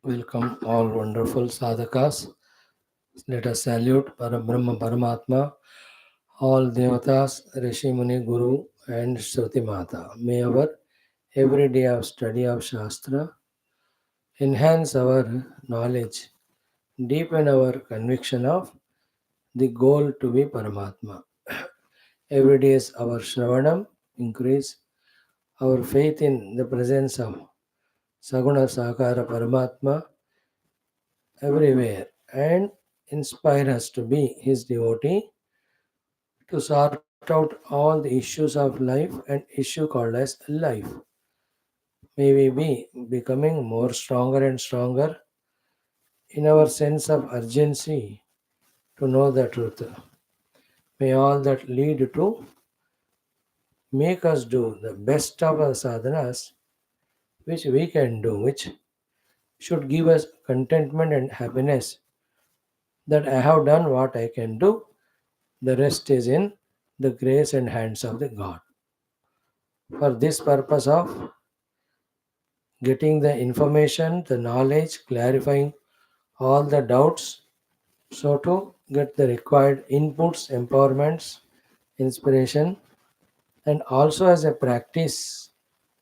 Welcome all wonderful sadhakas. Let us salute Parabrahma Paramatma, all devatas, Rishi Muni Guru and Shruti Mata. May our every day of study of Shastra enhance our knowledge, deepen our conviction of the goal to be Paramatma. Every day is our Shravanam, increase our faith in the presence of Saguna Sakara Paramatma everywhere and inspire us to be his devotee to sort out all the issues of life and issue called as life. May we be becoming more stronger and stronger in our sense of urgency to know the truth. May all that lead to make us do the best of our sadhanas which we can do, which should give us contentment and happiness that I have done what I can do. The rest is in the grace and hands of the God. For this purpose of getting the information, the knowledge, clarifying all the doubts, so to get the required inputs, empowerments, inspiration, and also as a practice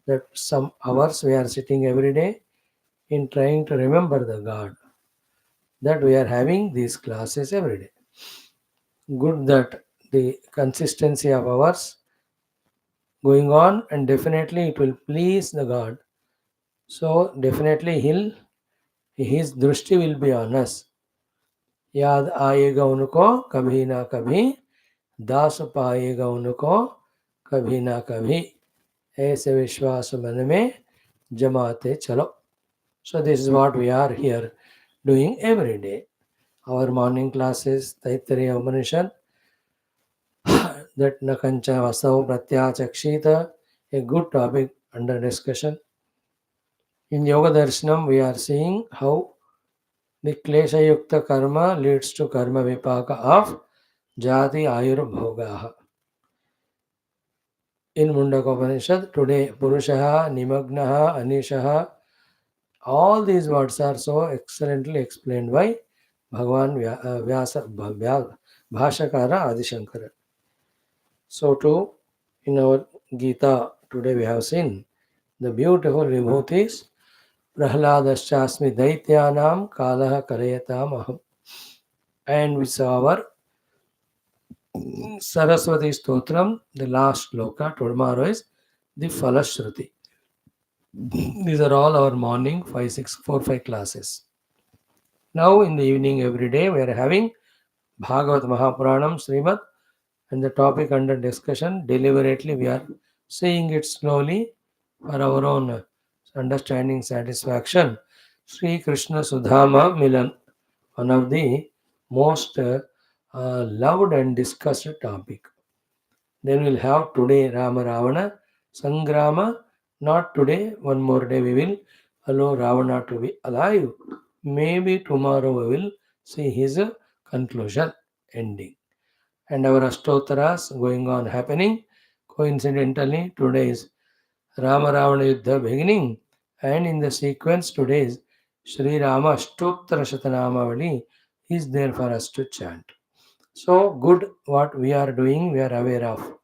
that some hours we are sitting every day in trying to remember the God, that we are having these classes every day. Good that the consistency of ours going on, and definitely it will please the God. So definitely his drishti will be on us. याद आएगा उनको कभी ना कभी दास पाएगा उनको कभी ना कभी ऐसे विश्वास मन में जमाते चलो. So this is what we are here doing every day. Our morning classes, Taittiriya Upanishad, that Nakancha Vasav Pratyachakshita, a good topic under discussion. In Yoga Darshanam, we are seeing how the Klesha Yukta Karma leads to Karma Vipaka of Jati Ayurbhogaha. In Mundakopanishad, today Purushaha, Nimagnaha, Anishaha, all these words are so excellently explained by Bhagavan Vyasa, Bhashakara Adishankara. So too, in our Gita, today we have seen the beautiful vibhutis, Prahladashasmi Daityanam Kalaha Karayatam Aham. And we saw our Saraswati Stotram, the last sloka, tomorrow is the Falashruti. These are all our morning 5, 6, 4, 5 classes. Now in the evening every day we are having Bhagawata Mahapuranam Srimad, and the topic under discussion deliberately we are saying it slowly for our own understanding satisfaction. Sri Krishna Sudhama Milan, one of the most loved and discussed topic. Then we'll have today Rama Ravana Sangrama. Not today, one more day we will allow Ravana to be alive. Maybe tomorrow we will see his conclusion, ending. And our Ashtotaras going on happening. Coincidentally, today is Rama Ravana Yuddha beginning, and in the sequence today is Sri Rama Ashtottara Shatanamavali is there for us to chant. So good what we are doing, we are aware of.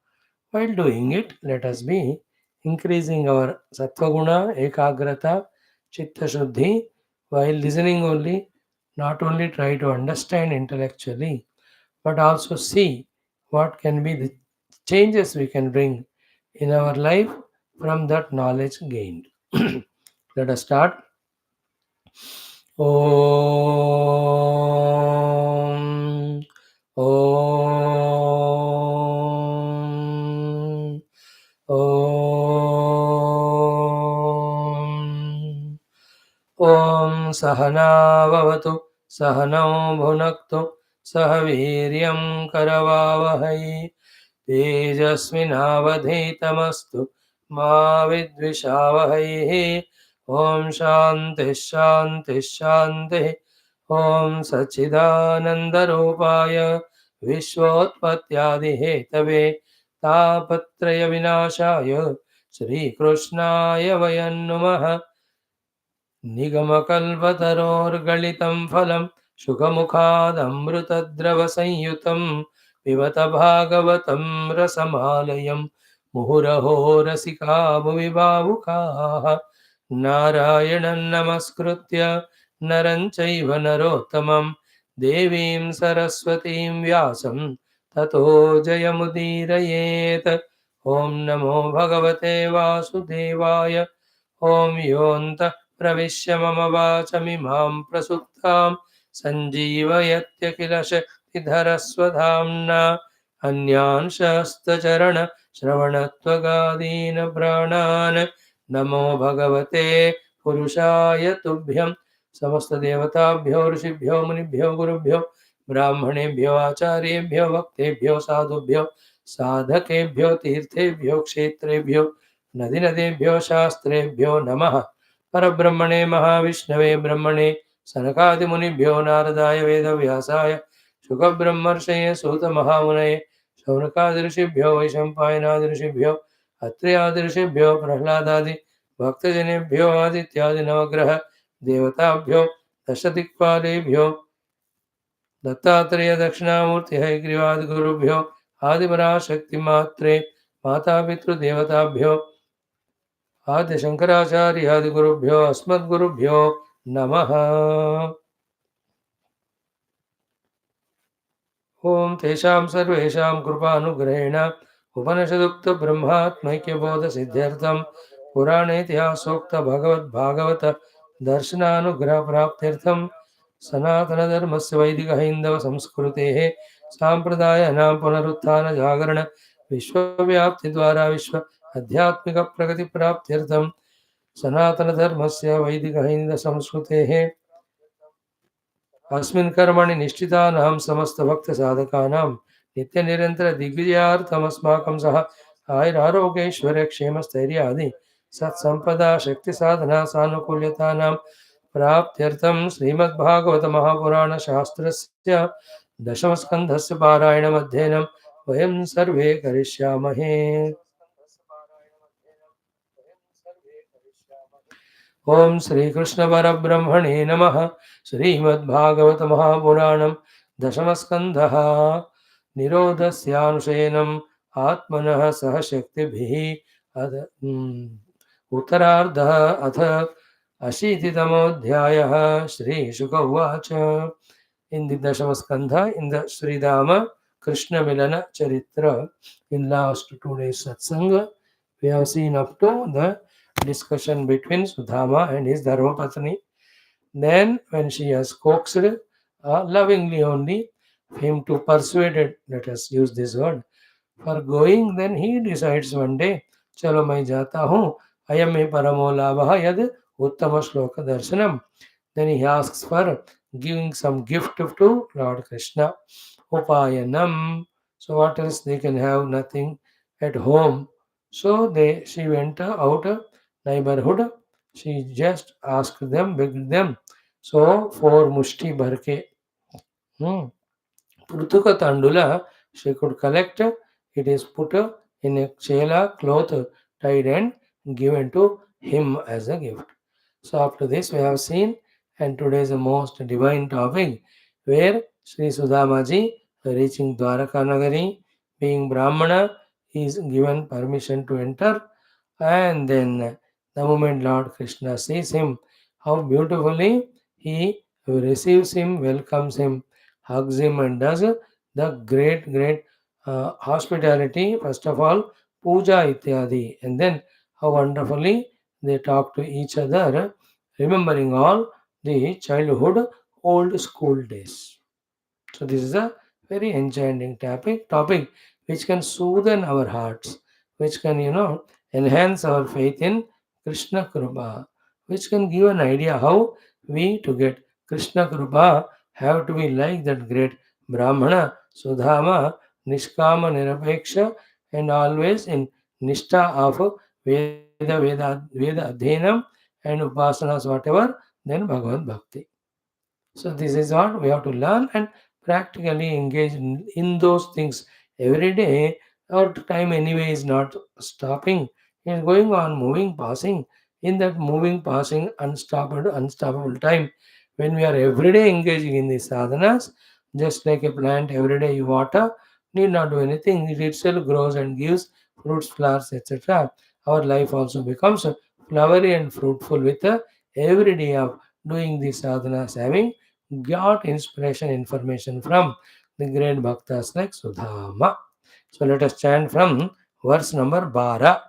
While doing it, let us be increasing our Sattvaguna, Ekagrata, Chitta Shuddhi, while listening only, not only try to understand intellectually, but also see what can be the changes we can bring in our life from that knowledge gained. Let us start. Om. Om. Om. Om Sahana Bhavatu Sahanau Bhunaktu Sahaviryam Karavavahai Tejasvinavadhetamastu Ma Vidvishavahai. Om Shanti Shanti Shanti. Om Sachidanandarupaya Vishwotpatyadi Hetave Tapatraya Vinashaya Shri Krishnaya Vayan Namaha. निगमकल्पतरोर्गलितं फलं शुकमुखादमृतद्रवसंयुतं पिबत भागवतं रसमालयं मुहुरहो रसिका भुवि भावुकाः नारायणं नमस्कृत्य नरं चैव नरोत्तमं देवीं सरस्वतीं व्यासं ततो जयमुदीरयेत्। ॐ नमो भगवते वासुदेवाय। ॐ योऽन्तः प्रविश्य मम वाचमिमां प्रसुप्तां सञ्जीवयत्य किल शक्तिधरस्वधाम्ना अन्यान् शस्त्रचरणश्रवणत्वगादीन् प्राणान् नमो भगवते पुरुषाय तुभ्यं। समस्तदेवताभ्यो ऋषिभ्यो मुनिभ्यो गुरुभ्यो ब्राह्मणेभ्यो आचार्येभ्यो भक्तेभ्यो साधुभ्यो साधकेभ्यो तीर्थेभ्यो क्षेत्रेभ्यो नदीनदेभ्यो शास्त्रेभ्यो नमः। परब्रह्मणे महाविष्णवे ब्रह्मणे सनकादिमुनिभ्यो नारदाय वेदव्यासाय शुकब्रह्मर्षये सूतमहामुनये शौनकादिऋषिभ्यो वैशम्पायनादिऋषिभ्यो अत्र्यादिऋषिभ्यो प्रह्लादादि भक्तजनेभ्यो आदित्यादिनवग्रह देवताभ्यो दशदिक्पालेभ्यो दत्तात्रेय दक्षिणामूर्ति हयग्रीवादिगुरुभ्यो आदिपराशक्तिमात्रे मातापितृदेवताभ्यो आद्य शंकराचार्यादिगुरुभ्यो अस्मद्गुरुभ्यो नमः। ओम तेषां सर्वेषां कृपानुग्रहेण उपनिषदुक्तब्रह्मात्मैक्यबोधसिद्ध्यर्थं पुराणेतिहासोक्त भगवद्भागवत दर्शनानुग्रहप्राप्त्यर्थं सनातनधर्मस्य वैदिकहैन्दवसंस्कृतेः साम्प्रदायानां पुनरुत्थानजागरण विश्वव्याप्तिद्वारा विश्व आध्यात्मिकप्रगतिप्राप्त्यर्थं सनातनधर्मस्य वैदिकहैन्दसंस्कृतेः अस्मिन् कर्मणि निष्ठितानां समस्तभक्तसाधकानां नित्यनिरन्तरदिग्विजयार्थमस्माकं सह आयुरारोग्यैश्वर्यक्षेमस्थैर्यादि सत्सम्पदा शक्तिसाधना सानुकूल्यतानां प्राप्त्यर्थं श्रीमद्भागवतमहापुराणशास्त्रस्य दशमस्कन्धस्य पारायणमध्ययनं वयं सर्वे करिष्यामहे। ओम श्री कृष्ण परब्रह्मणे नमः। श्रीमद्भागवत महापुराणं दशमस्कन्धः निरोधस्यानुशयनम् आत्मनः सह शक्तिभिः उत्तरार्धः अथ अशीतितमोऽध्यायः। श्रीशुक उवाच। In the Dashamaskandha, in the Sridhama Krishna Milana Charitra, in last 2 days satsanga, we have seen up to the discussion between Sudhama and his Dharmapatni. Then, when she has coaxed lovingly only him to persuade it, let us use this word, for going, then he decides one day, Chalo mai jata hu, ayam me paramo labha yad uttama shloka darshanam. Then he asks for giving some gift to Lord Krishna. Upayanam. So what else they can have? Nothing at home. So she went out neighborhood. She just asked them, begged them. So for mushti bharke. Prutuka tandula she could collect. It is put in a chela cloth tied and given to him as a gift. So after this we have seen, and today is the most divine topic where Sri Sudhamaji reaching Dwaraka Nagari, being Brahmana, is given permission to enter, and then the moment Lord Krishna sees him, how beautifully he receives him, welcomes him, hugs him, and does the great hospitality. First of all, puja ityadi, and then how wonderfully they talk to each other, remembering all the childhood old school days. So this is a very enchanting topic which can soothe our hearts, which can, enhance our faith in Krishna Krupa, which can give an idea how we to get Krishna Krupa have to be like that great Brahmana, Sudhama, Nishkama, Nirapeksha, and always in Nishta of Veda Adhenam and Upasanas, whatever, then Bhagavad Bhakti. So this is what we have to learn and practically engage in those things every day. Our time anyway is not stopping. It is going on, moving, passing. in that moving, passing, unstoppable time. When we are every day engaging in these sadhanas, just like a plant, every day you water, need not do anything. It itself grows and gives fruits, flowers, etc. Our life also becomes flowery and fruitful with every day of doing these sadhanas, having got inspiration, information from the great bhaktas like Sudhama. So let us chant from verse number 12.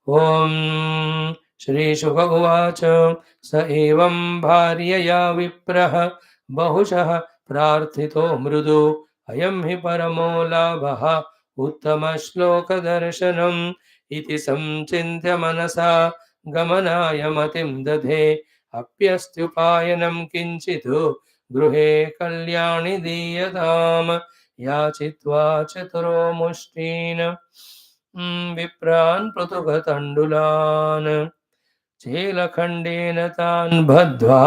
Om Shri Shukha Uvacha Sa evam bharyaya viprah bahushah prarthito mrudu ayam hi paramo labhah uttama shloka darshanam iti samchintya manasa gamanaya matim dadhe apyastyupayanam kinchitu गृहे कल्याणि दीयताम् याचित्वा चतुरो मुष्टीन् विप्रान् पृथुकतण्डुलान् चेलखण्डेन तान् बद्ध्वा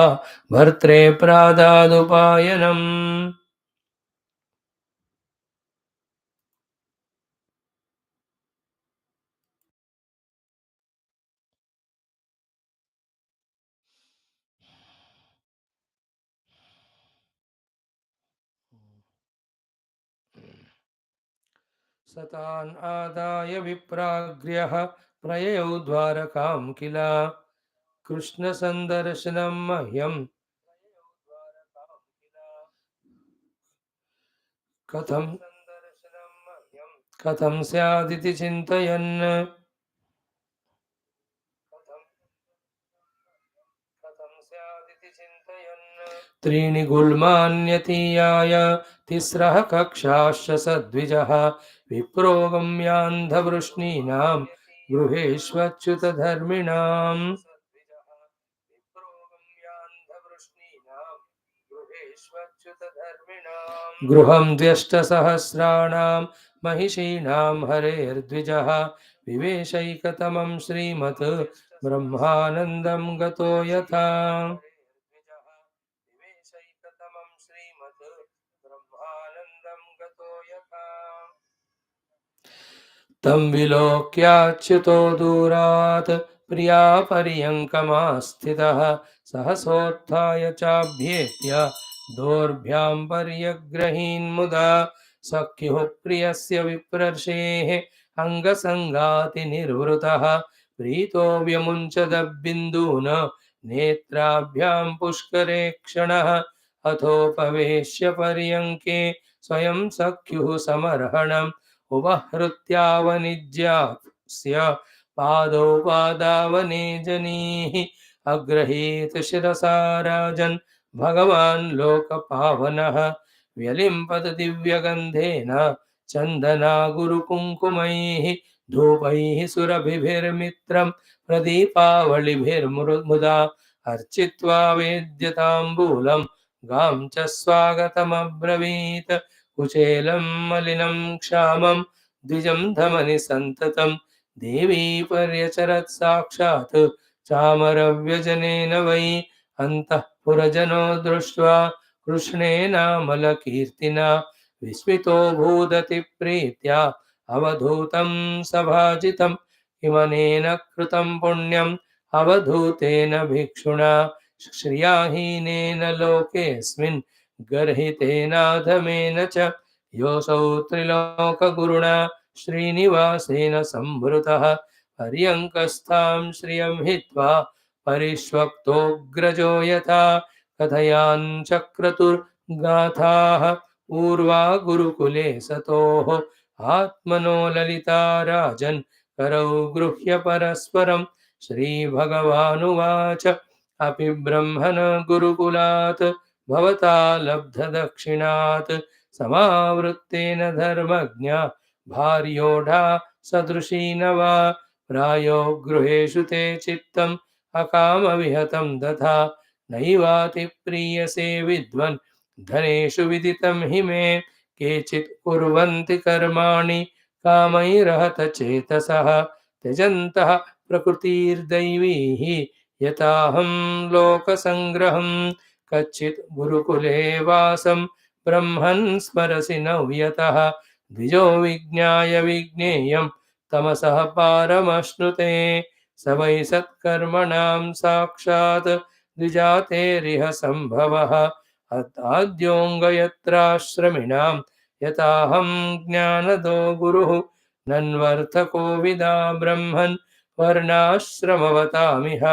भर्त्रे प्रादादुपायनम् सतान् आदाय विप्राग्र्यः प्रययौ द्वारकां किल कृष्णसन्दर्शनं मह्यं कथं कथं स्यादिति चिन्तयन् त्रीणि गुल्मान्यतीयाय तिस्रः कक्षाश्च सद्विजः विप्रो गम्यान्धवृष्णीनां गृहेष्वच्युतधर्मिणाम् गृहं द्व्यष्टसहस्राणां महिषीणां हरेर्द्विजः विवेशैकतमं श्रीमत् ब्रह्मानन्दं गतो यथा तं विलोक्याच्युतो दूरात् प्रियापर्यङ्कमास्थितः सहसोत्थाय चाभ्येत्य दोर्भ्यां पर्यग्रहीन्मुदा सख्युः प्रियस्य विप्रर्षेः अङ्गसङ्गातिनिर्वृतः प्रीतो व्यमुञ्चदबिन्दून् नेत्राभ्यां पुष्करे क्षणः अथोपवेश्य पर्यङ्के स्वयं सख्युः समर्हणम् उपहृत्यावनिज्यास्य पादौ पादावने जनीः अग्रहीत शिरसा राजन् भगवान् लोकपावनः व्यलिम्पत दिव्यगन्धेन चन्दना गुरुकुङ्कुमैः धूपैः सुरभिभिर्मित्रं प्रदीपावलिभिर्मुदा अर्चित्वा वेद्यताम्बूलं गां च स्वागतमब्रवीत् कुचेलं मलिनं क्षामं द्विजं धमनि सन्ततं देवी पर्यचरत् साक्षात् चामरव्यजनेन वै अन्तःपुरजनो दृष्ट्वा कृष्णेनामलकीर्तिना विस्मितो भूदति प्रीत्या अवधूतं सभाजितं किमनेन कृतं पुण्यम् अवधूतेन भिक्षुणा श्रियाहीनेन लोकेऽस्मिन् गर्हितेनाधमेन च योऽसौ त्रिलोकगुरुणा श्रीनिवासेन संवृतः पर्यङ्कस्थां श्रियं हित्वा परिष्वक्तोऽग्रजो यथा कथयाञ्चक्रतुर्गाथाः पूर्वा गुरुकुले सतोः आत्मनो ललिता राजन् करौ गृह्य परस्परं श्रीभगवानुवाच अपि ब्रह्मण गुरुकुलात् भवता लब्धदक्षिणात् समावृत्तेन धर्मज्ञा भार्योढा सदृशी न वा प्रायो गृहेषु ते चित्तम् अकामविहतं तथा नैवातिप्रीयसे विद्वन् धनेषु विदितं हि मे केचित् कुर्वन्ति कर्माणि कामैरहत चेतसः त्यजन्तः प्रकृतिर्दैवीः यताहं लोकसङ्ग्रहम् कच्चित् गुरुकुले वासं ब्रह्मन् स्मरसि नव्यतः द्विजो विज्ञाय विज्ञेयं तमसः पारमश्नुते स वै सत्कर्मणां साक्षात् द्विजातेरिह सम्भवः आद्योऽङ्गयत्राश्रमिणां यताहं ज्ञानदो गुरुः नन्वर्थको विदा ब्रह्मन् वर्णाश्रमवतामिह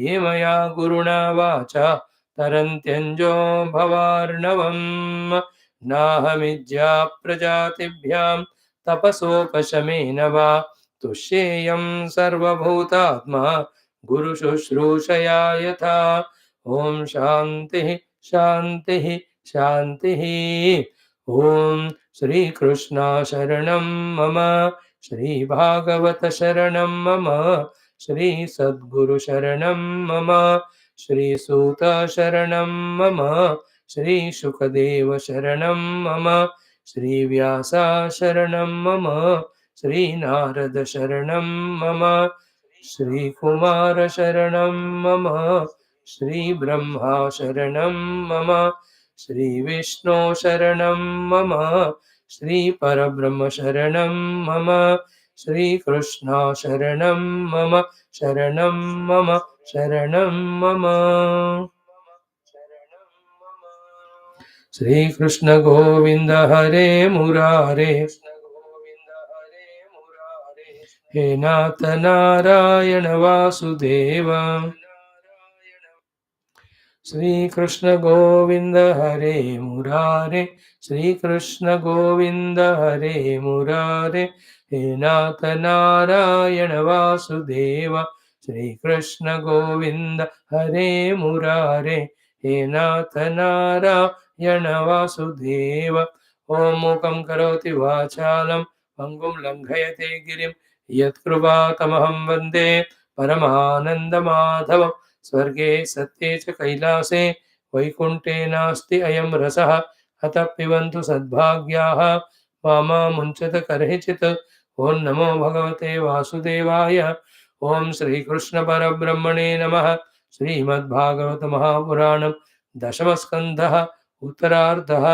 ये मया गुरुणा वाचा तरन्त्यञ्जो भवार्णवम् नाहमिज्जा प्रजातिभ्यां तपसोपशमेन वा तुष्येयं सर्वभूतात्मा गुरुशुश्रूषया यथा ॐ शान्तिः शान्तिः शान्तिः ॐ श्रीकृष्णा शरणं मम श्रीभागवत शरणं मम श्रीसद्गुरुशरणं मम श्रीसूत शरणं मम श्रीशुकदेव शरणं मम श्रीव्यासा शरणं मम श्रीनारद शरणं मम श्रीकुमार शरणं मम श्रीब्रह्मा शरणं मम श्रीविष्णु शरणं मम श्रीपरब्रह्म शरणं मम श्रीकृष्णा शरणं मम शरणं मम शरणं मम श्रीकृष्ण गोविन्द हरे मुरारे हे नाथ नारायण वासुदेव श्रीकृष्ण गोविन्द हरे मुरारे श्रीकृष्ण गोविन्द हरे मुरारे हे नाथ नारायण वासुदेव श्रीकृष्ण गोविन्द हरे मुरारे हे नाथ नारायण वासुदेव ॐ मूकं करोति वाचालं पङ्गुं लङ्घयते गिरिं यत्कृपातमहं वन्दे परमानन्दमाधवं स्वर्गे सत्ये च कैलासे वैकुण्ठे नास्ति अयं रसः अतः पिबन्तु सद्भाग्याः मामा मुञ्चत कर्हिचित् ॐ नमो भगवते वासुदेवाय ॐ श्रीकृष्णपरब्रह्मणे नमः श्रीमद्भागवत महापुराणं दशमस्कन्धः उत्तरार्धः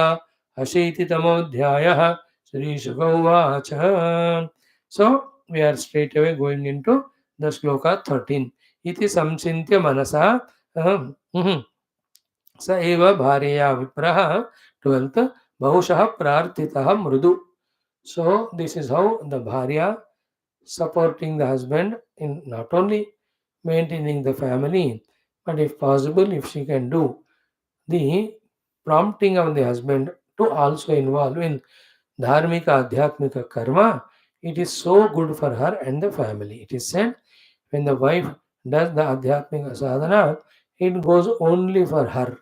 अशीतितमोऽध्यायः श्रीशुक उवाच So we are straight away going into the shloka 13 इति संचिन्त्य मनसा स एव भार्यया विप्रः 12th बहुशः प्रार्थितः मृदु. So this is how the bharya supporting the husband in not only maintaining the family, but if possible, if she can do the prompting of the husband to also involve in dharmika adhyatmika karma, it is so good for her and the family. It is said when the wife does the adhyatmika sadhana, it goes only for her.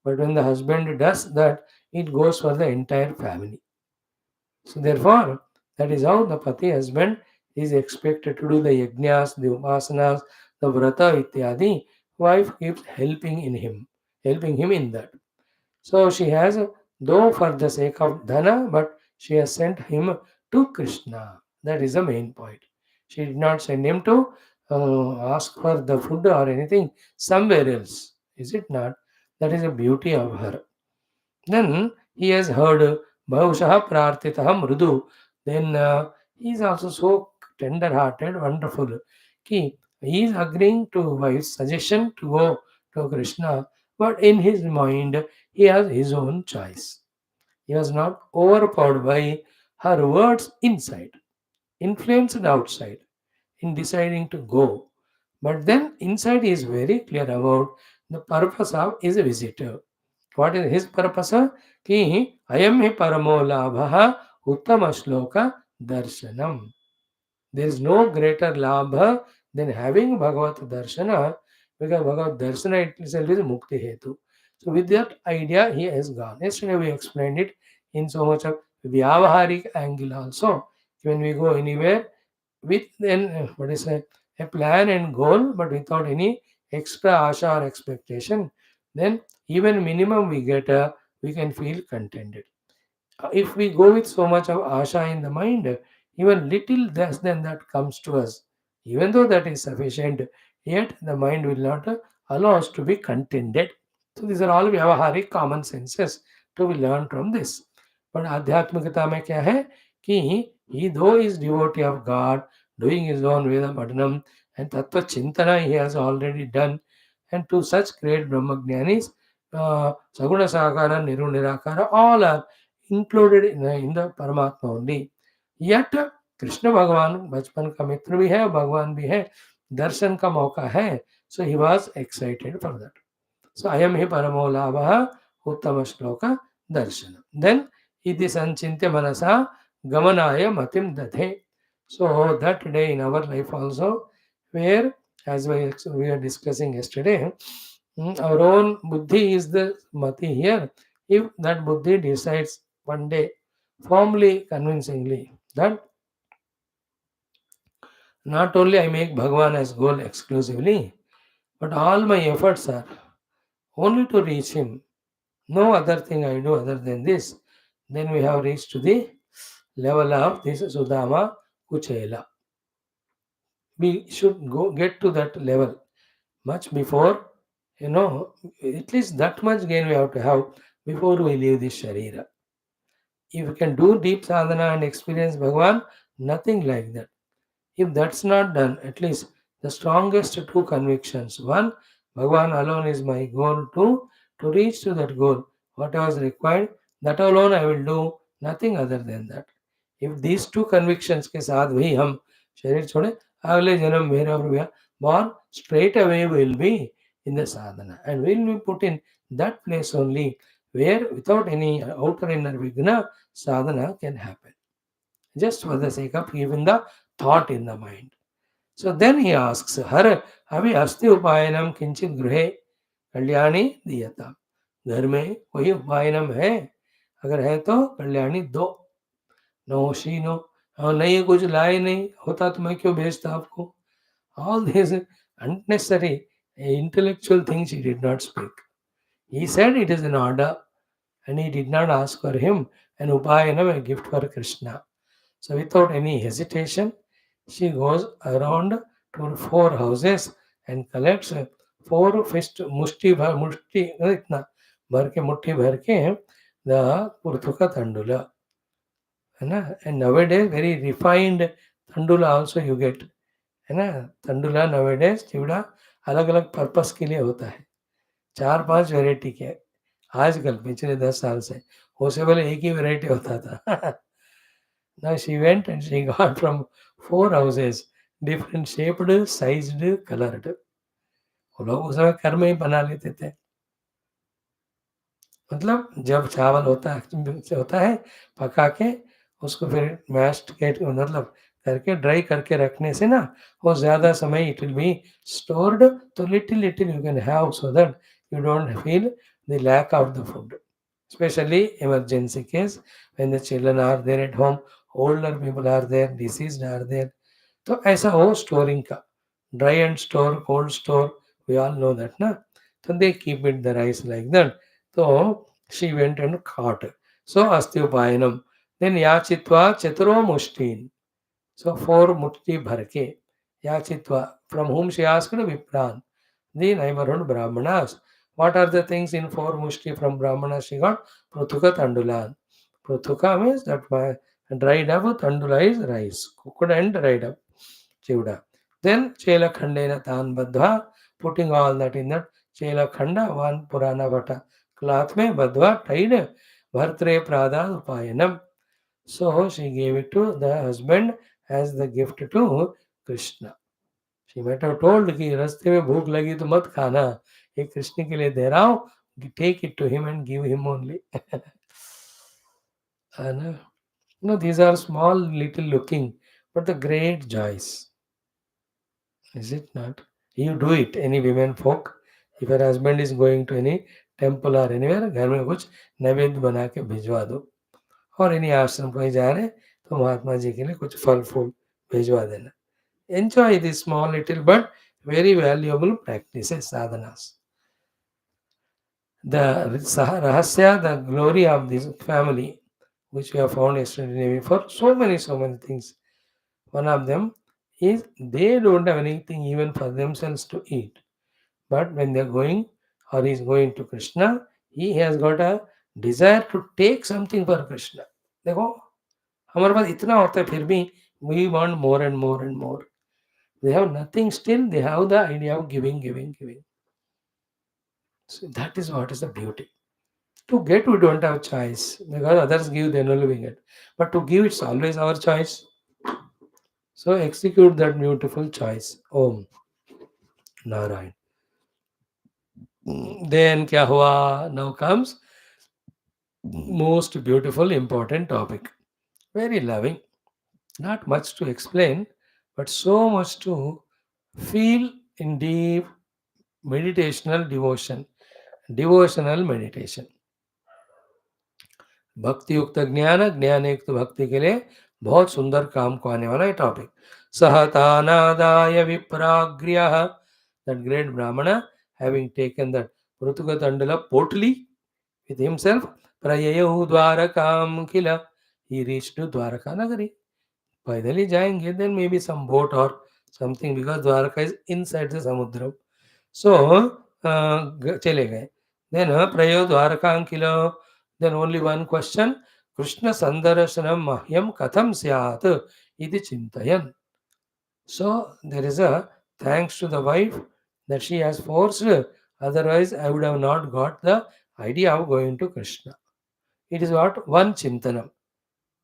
But when the husband does that, it goes for the entire family. So therefore, that is how the pati husband is expected to do the yajnas, the upasanas, the vrata ityadi. Wife keeps helping him in that. So she has, though for the sake of dhana, but she has sent him to Krishna. That is the main point. She did not send him to ask for the food or anything somewhere else. Is it not? That is the beauty of her. Then he has heard Bhavushaha Prarthitaha Mrudu. Then he is also so tender hearted, wonderful. He is agreeing to wife's suggestion to go to Krishna, but in his mind he has his own choice. He was not overpowered by her words inside, influenced outside in deciding to go. But then inside he is very clear about the purpose of his visit. What is his purpose? Ki ayam hi paramo labha uttama shloka darshanam. There is no greater labha than having Bhagavat darshana, because Bhagavat darshana itself is mukti hetu. So with that idea he has gone. Yesterday we explained it in so much of vyavaharik angle also. When we go anywhere with then a plan and goal, but without any extra asha or expectation, then even minimum we get, we can feel contented. If we go with so much of asha in the mind, even little less than that comes to us. Even though that is sufficient, yet the mind will not allow us to be contented. So these are all vyavaharik common senses to be learned from this. But adhyatmikata mein kya hai? Ki he though is devotee of God, doing his own Veda Padhanam and Tattva Chintana he has already done. And to such great Brahmagyanis, Saguna Sakara, Niru Nirakara, all are included in the Paramatma only. Yet Krishna भगवान बचपन का मित्र भी है, भगवान भी है, दर्शन का मौका है. So he was excited for that. So I am hi paramo labha uttama shloka darshana. Then iti sanchintya manasa gamanaya matim dadhe. So that day in our life also, where as we were discussing yesterday, our own buddhi is the mati here. If that buddhi decides one day firmly, convincingly, that not only I make Bhagavan as goal exclusively, but all my efforts are only to reach him. No other thing I do other than this. Then we have reached to the level of this Sudhama Kuchela. We should go get to that level much before, at least that much gain we have to have before we leave this Sharira. If we can do deep sadhana and experience Bhagavan, nothing like that. If that's not done, at least the strongest two convictions. One, Bhagavan alone is my goal. Two, to reach to that goal, whatever is required, that alone I will do, nothing other than that. If these two convictions के साथ भी हम शरीर छोड़े, अगले जन्म wherever we are born, straight away we will be in the sadhana and we will be put in that place only where without any outer inner vigna, sadhana can happen. Just for the sake of even the thought in the mind. So then he asks, Har, अभी अस्ति उपायनम किंचित गृहे कल्याणी दीयता. घर में कोई उपायनम है? अगर है तो कल्याणी दो. No she no. नहीं कुछ लाए नहीं होता तो मैं क्यों भेजता आपको? All these unnecessary intellectual things he did not speak. He said it is an order and he did not ask for him an upayanam, a gift for Krishna. So without any hesitation, she goes around to 4 houses and collects 4 fist mushti इतना भर के मुट्ठी भर के the Purthuka Tandula. है ना? And nowadays very refined Tandula also you get. है ना? Tandula nowadays चिवड़ा अलग अलग पर्पस के लिए होता है. 4-5 वेराइटी के आजकल पिछले 10 साल से उससे पहले एक ही वेराइटी होता था. Now she went and she got from 4 houses, different shaped, sized, colored. वो लोग उस समय घर में ही बना लेते थे. मतलब जब चावल होता है पका के उसको फिर मैस्टिकेट मतलब करके ड्राई करके रखने से ना वो ज़्यादा समय इट विल बी स्टोर्ड तो little little you can have so that you don't feel the lack of the food. Especially emergency case when the children are there at home, older people are there, deceased are there. तो ऐसा हो storing का dry and store cold store we all know that ना. तो they keep it the rice like that. तो she went and caught. So अस्ति उपायनम. Then याचित्वा चतुरो मुष्टीन. So 4 mutti bharke. Yachitva. From whom she asked? Vipran. The neighborhood Brahmanas. What are the things in 4 mushti from Brahmanas she got? Pruthuka Tandulan. Pruthuka means that my dried up, Tandula is rice. Cooked and dried up. Chivda. Then Chela Khandena Tan Badhva. Putting all that in that Chela Khanda, one Purana Vata. Cloth mein Badhva tied. Bhartre Prada Upayanam. So she gave it to the husband as the gift to Krishna. She might have told कि रास्ते में भूख लगी तो मत खाना, ये कृष्ण के लिए दे रहा हूँ, take it to him and give him only. And, these are small little looking, but the great joys. Is it not? You do it, any women folk. If your husband is going to any temple or anywhere, घर में कुछ नैवेद्य बना के भिजवा दो. और इन्हीं आश्रम कहीं जा रहे हैं तो महात्मा जी के लिए कुछ फल फूल भिजवा देना. Enjoy this small little but very valuable practices, sadhanas. The rahasya, the glory of this family, which we have found yesterday for so many things. One of them is they don't have anything even for themselves to eat. But when they are going or he is going to Krishna, he has got a desire to take something for Krishna. देखो हमारे पास इतना होता है फिर भी we want more and more and more. They have nothing still, they have the idea of giving, giving, giving. So that is what is the beauty. To get, we don't have choice because others give, then only we get. But to give, it's always our choice. So execute that beautiful choice. Om Narayan. Then kya hua? Now comes most beautiful, important topic. Very loving. Not much to explain, but so much to feel in deep meditational devotion. Devotional meditation. भक्ति युक्त ज्ञान, ज्ञान युक्त भक्ति के लिए बहुत सुंदर काम को आने वाला है topic. सहतानादाय विप्राग्र्यः, that great brahmana having taken that Prutuga Dandala portly with himself, prayayahu dwarakam kila, he reached to Dwaraka Nagari. पैदल ही जाएंगे, then maybe some boat or something, because Dwaraka is inside the samudra. So चले गए. Then prayo Dwarakankilo. Then only one question: Krishna Sandarshanam Mahyam Katham Syat Iti Chintayan. So there is a thanks to the wife that she has forced. Otherwise, I would have not got the idea of going to Krishna. It is what one Chintanam.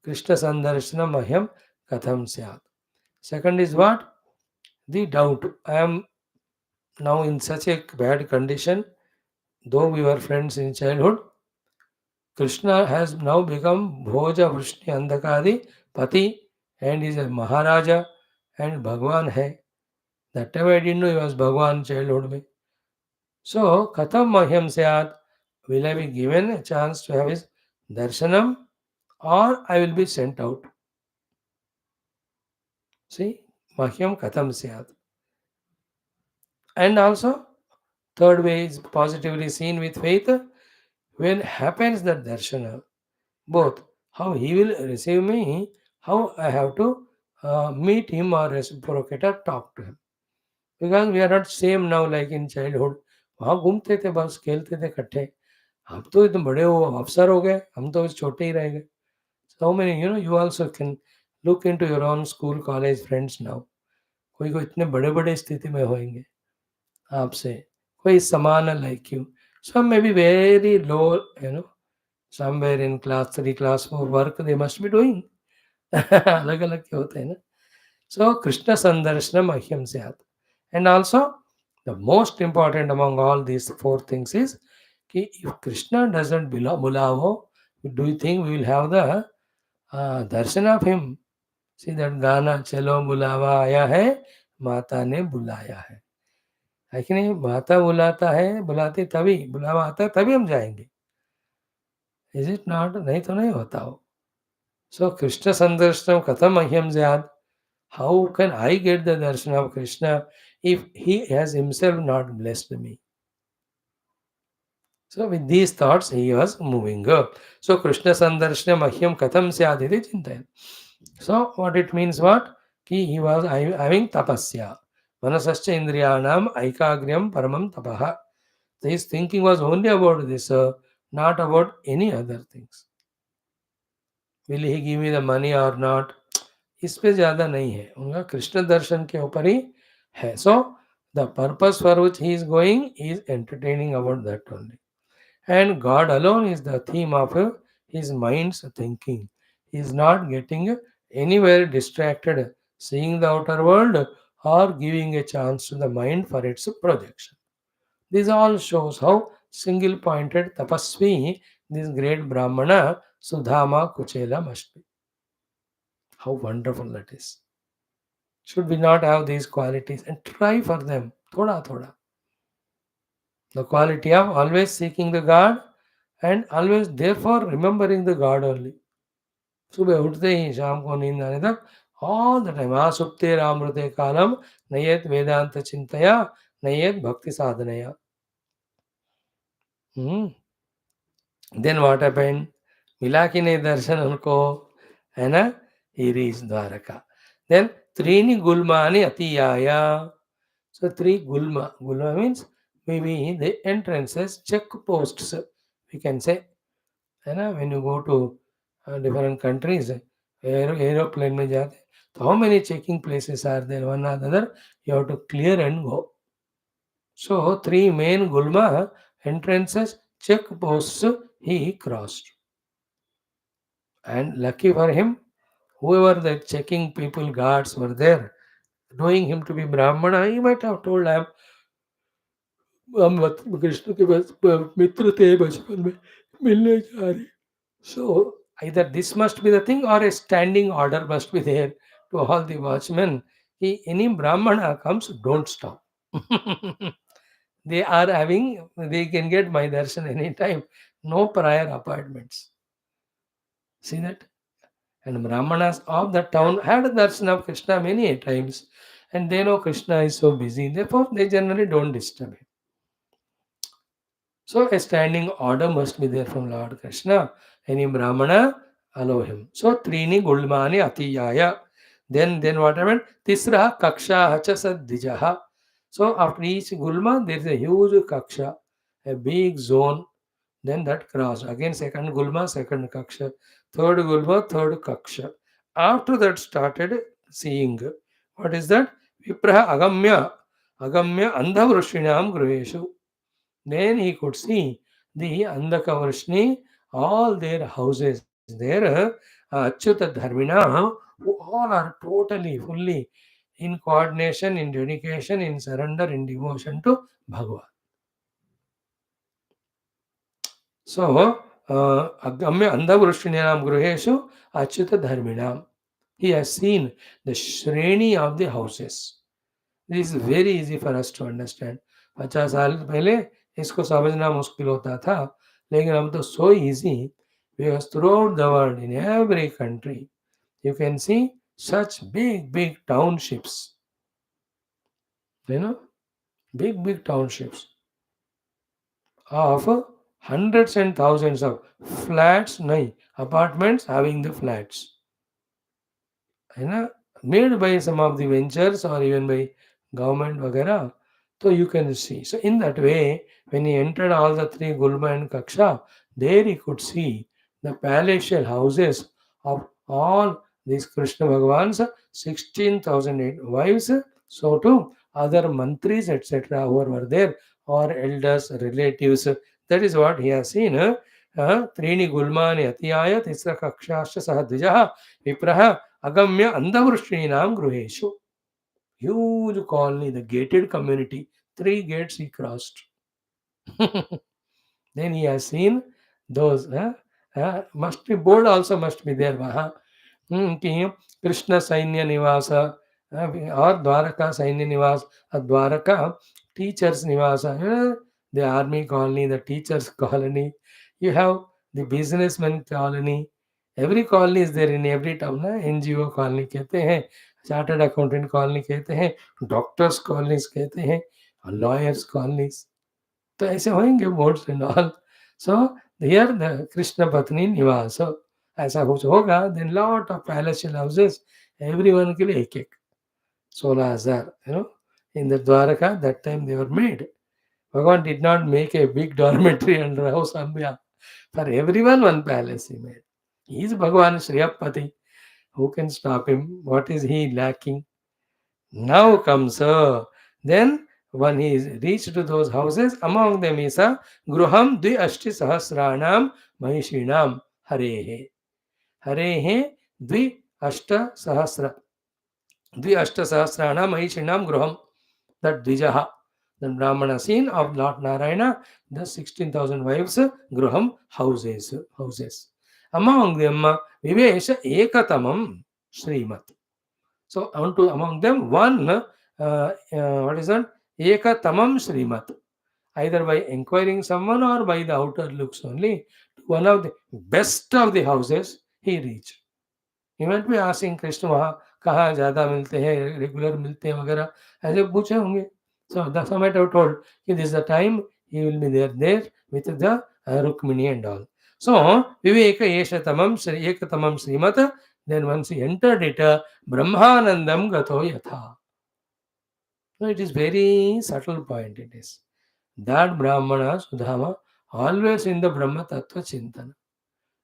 Krishna Sandarshanam Mahyam Katham Syat. Second is what? The doubt. I am now in such a bad condition, though we were friends in childhood. Krishna has now become Bhoja Vrishni Andakadi Pati and is a Maharaja and Bhagwan hai. That time I didn't know he was Bhagwan childhood mein. So, Katham Mahyam Syat, will I be given a chance to have his darshanam or I will be sent out? See, Mahyam Katham Syat. And also, third way is positively seen with faith. When happens that darshana, both how he will receive me, how I have to meet him or reciprocate or talk to him. Because we are not same now like in childhood. वहाँ घूमते थे, बस खेलते थे इकट्ठे. अब तो इतने बड़े हो, अफसर हो गए, हम तो छोटे ही रह गए. So many, you also can look into your own school, college friends now. कोई कोई इतने बड़े बड़े स्थिति में होंगे आपसे, कोई समान like you. Some may be very low, somewhere in class 3, class 4 work they must be doing. अलग अलग के होते हैं ना. So Krishna Sandarshanam Mahyam Syat. And also the most important among all these four things is कि if Krishna doesn't bulavo, do you think we will have the darshan of him? See that गाना चलो बुलावा आया है, माता ने बुलाया है कि नहीं? माता बुलाता है, बुलाती तभी, बुलावा आता है तभी हम जाएंगे. Is it not? नहीं तो नहीं होता हो. So Krishna Sandarshanam Katham Mahyam Syat. How can I get the darshan of Krishna if he has himself not blessed me? So with these thoughts he was moving up. So Krishna Sandarshana Mahyam Katham Syaditi Chintayan. So what it means what? Ki he was having tapasya. Manasascha Indriyanam Aikagryam Paramam Tapaha. His thinking was only about this, not about any other things. Will he give me the money or not? इस पे ज़्यादा नहीं है, उनका कृष्ण दर्शन के ऊपर ही है. So the purpose for which he is going is entertaining about that only. And God alone is the theme of his mind's thinking. He is not getting anywhere distracted, seeing the outer world or giving a chance to the mind for its projection. This all shows how single pointed tapasvi this great Brahmana Sudhama Kuchela must be. How wonderful that is. Should we not have these qualities and try for them? Thoda thoda. The quality of always seeking the God and always therefore remembering the God only. सुबह उठते ही शाम को नींद आने तक all the time आसुप्ते रामृते कालम नयेत वेदांत चिंतया नयेत भक्ति साधनया. Then what happened? मिला कि नहीं दर्शन उनको, है ना? He reached Dwaraka. Then त्रीणि गुल्मानि अतियाया. So three gulma. Gulma means maybe the entrances, check posts, we can say. है ना? When you go to different countries, aeroplane में जाते So how many checking places are there? One or the other, you have to clear and go. So three main Gulma entrances, check posts he crossed. And lucky for him, whoever the checking people, guards were there, knowing him to be Brahmana, he might have told him, हम कृष्ण के बस मित्र थे बचपन में मिलने जा रहे. So either this must be the thing or a standing order must be there to all the watchmen. Any Brahmana comes, don't stop. They are having, they can get my darshan anytime. No prior appointments. See that? And Brahmanas of the town had darshan of Krishna many a times. And they know Krishna is so busy. Therefore, they generally don't disturb him. So a standing order must be there from Lord Krishna. Any Brahmana, allow him. So Trini Gulmani Atiyaya. Then what happened? Tisra Kaksha Hacha Saddijaha. So after each Gulma, there is a huge Kaksha, a big zone. Then that cross. Again second Gulma, second Kaksha. Third Gulma, third Kaksha. After that started seeing. What is that? Vipraha Agamya. Agamya Andhavrushinam Gruheshu. Then he could see the Andhakavarshni, all their houses there, Achyuta Dharmina, who all are totally, fully in coordination, in dedication, in surrender, in devotion to Bhagavan. So, Agamya Andhavrushninam Gruheshu Achyuta Dharminam. He has seen the Shreni of the houses. This is very easy for us to understand. 50 साल पहले इसको समझना मुश्किल होता था, लेकिन अब तो so easy because throughout the world, in every country, you can see such big townships. You know, big townships of hundreds and thousands of flats, nahi, apartments having the flats. है ना, made by some of the ventures or even by government वगैरह. So you can see. So in that way, when he entered all the three Gulma and Kaksha, there he could see the palatial houses of all these Krishna Bhagavan's 16,008 wives. So too other mantris etc. who were there, or elders, relatives. That is what he has seen. त्रीणि गुल्मानि अतियाय तिस्र कक्षाश्च सह द्विजः विप्रः Agamya Andhavrushninam Gruheshu. Huge colony, the gated community. 3 gates he crossed. Then he has seen those. Must be board also must be there. Maha. Krishna Sainya Nivasa or Dwaraka Sainya Nivas. Dwaraka teachers Nivasa. The army colony, the teachers colony. You have the businessman colony. Every colony is there in every town ना. NGO colony कहते हैं, chartered accountant colony कहते हैं, doctors colonies कहते हैं, lawyers colonies. तो ऐसे होंगे boards and all. So here the Krishna पत्नी निवास ऐसा कुछ होगा. Then lot of palatial houses, everyone के लिए एक एक 16,000. In the Dwarka that time they were made. Bhagavan did not make a big dormitory and house for everyone one palace he made. He is Bhagavan Shriyapati. Who can stop him? What is he lacking? Now comes then when he is reached to those houses, among them is a Gruham Dvi Ashti Sahasranam Mahishinam Harehe. Harehe Dvi Ashta Sahasra. Dvi Ashta Sahasranam Mahishinam Gruham. That Dvijaha. Then Brahmana scene of Lord Narayana, the 16,000 wives, Gruham houses. Among them, Vivesha Ekatamam Srimat. So, among them, one, what is that? Ekatamam Srimat. Either by inquiring someone or by the outer looks only, one of the best of the houses he reached. He might be asking Krishna Maha, कहाँ ज़्यादा मिलते हैं, regular मिलते हैं वगैरह, ऐसे पूछे होंगे. So that's how I have told, this is the time he will be there with the Rukmini and all. So, Viveka Yeshatamam Ekatamam Srimata, then once he entered it, Brahmanandam Gato Yatha. So it is very subtle point it is. That Brahmana, Sudhama, always in the Brahma Tattva Chintana.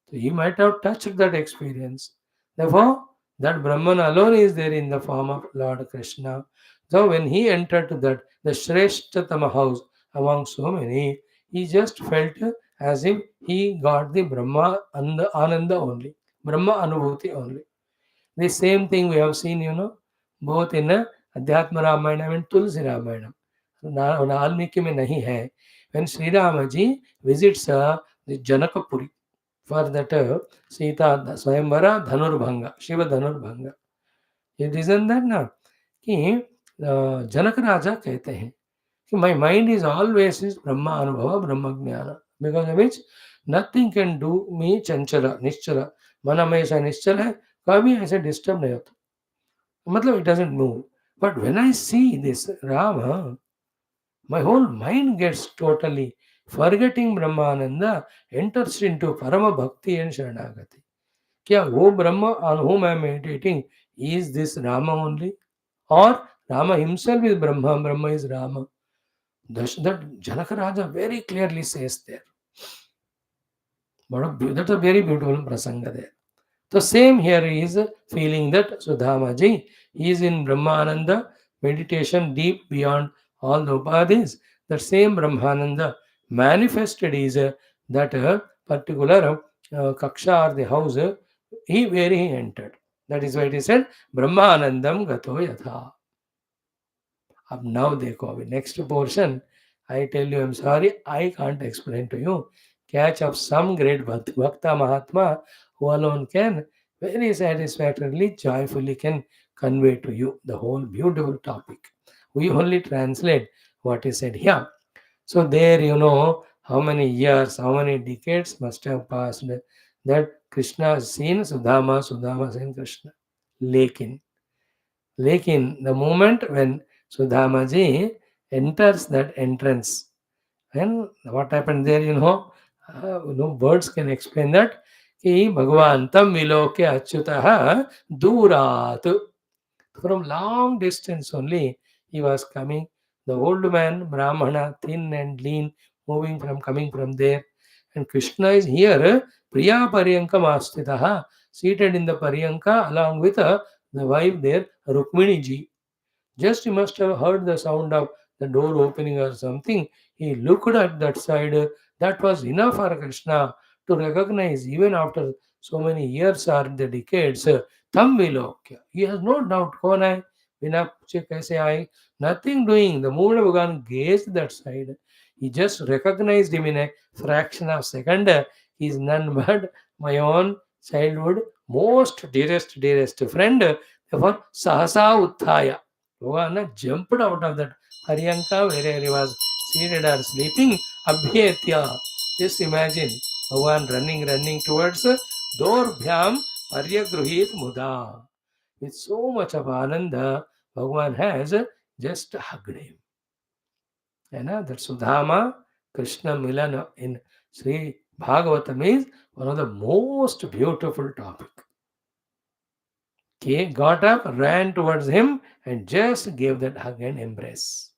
So he might have touched that experience. Therefore, That Brahman alone is there in the form of Lord Krishna. So when he entered to that, the Shreshtatama house among so many, he just felt as if he got the Brahma and the Ananda only, Brahma Anubhuti only. The same thing we have seen, both in Adhyatma Ramayana and Tulsi Ramayana. Almiki में नहीं है. When Sri Ramaji visits the Janakapuri for that Sita Swayamvara Dhanurbhanga, Shiva Dhanurbhanga. ये reason that ना कि जनक राजा कहते हैं कि my mind is always is ब्रह्म अनुभव ब्रह्म ज्ञान because which nothing can do me चंचल निश्चल मन हमेशा निश्चल है कभी ऐसे डिस्टर्ब नहीं होता मतलब it doesn't move but when I see this Ram my whole mind gets totally forgetting brahmananda enters into parama bhakti and sharanagati क्या वो ब्रह्म on whom I am meditating is this Rama only? Or Rama himself is Brahma, Brahma is Rama? That Janaka Raja very clearly says there. That's a very beautiful prasanga there. The same here is feeling that Sudhamaji is in Brahmananda, meditation deep beyond all the upadhis. The same Brahmananda manifested is that particular kaksha or the house where he entered. That is why it is said Brahmanandam gato yatha. अब now देखो अभी next portion. I tell you, I'm sorry, I can't explain to you. Catch of some great Bhakta Mahatma who alone can very satisfactorily, joyfully can convey to you the whole beautiful topic. We only translate what is said here. So there how many years, how many decades must have passed that Krishna has seen Sudhama, Sudhama seen Krishna. Lekin the moment when Sudhamaji enters that entrance, and what happened there, words can explain that. कि भगवान तम विलोके अच्युतः दूरात्. From long distance only he was coming. The old man, Brahmana, thin and lean, coming from there. And Krishna is here, Priya Paryankam Astitaha, seated in the Paryanka along with the wife there, Rukmini ji. Just he must have heard the sound of the door opening or something. He looked at that side. That was enough for Krishna to recognize, even after so many years or the decades, Tam Vilokya. He has no doubt. कौन है बिना पूछे कैसे आए nothing doing. The moment Bhagavan gazed that side, he just recognized him in a fraction of second. He is none but my own childhood most dearest friend. Therefore, Sahasa Utthaya. Bhagavan jumped out of that Haryanka where he was seated or sleeping. Abhyetya. Just imagine Bhagavan running towards Dorbhyam Paryagruhit Muda. With so much of Ananda, Bhagavan has just hugged him. And that Sudhama Krishna Milan in Sri Bhagavatam is one of the most beautiful topic. He got up, ran towards him, and just gave that hug and embrace.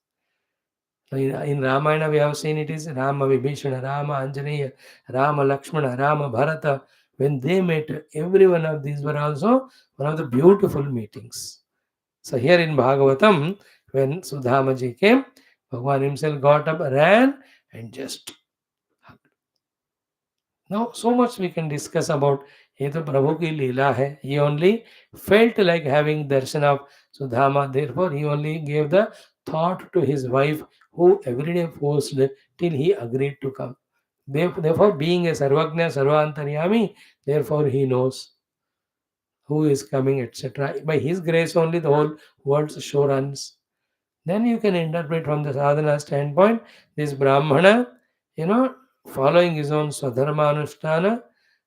So in Ramayana, we have seen it is Rama Vibhishana, Rama Anjaneya, Rama Lakshmana, Rama Bharata. When they met, every one of these were also one of the beautiful meetings. So here in Bhagavatam, when Sudhamaji came, Bhagavan himself got up, ran, and just hugged. Now, so much we can discuss about ये तो प्रभु की लीला है. He only felt like having darshan of Sudhama. Therefore, he only gave the thought to his wife, who every day forced till he agreed to come. Therefore, being a Sarvagna, Sarvantaryami, therefore he knows who is coming, etc. By his grace only the whole world's show runs. Then you can interpret from the sadhana standpoint, this Brahmana, following his own Swadharma Anushtana,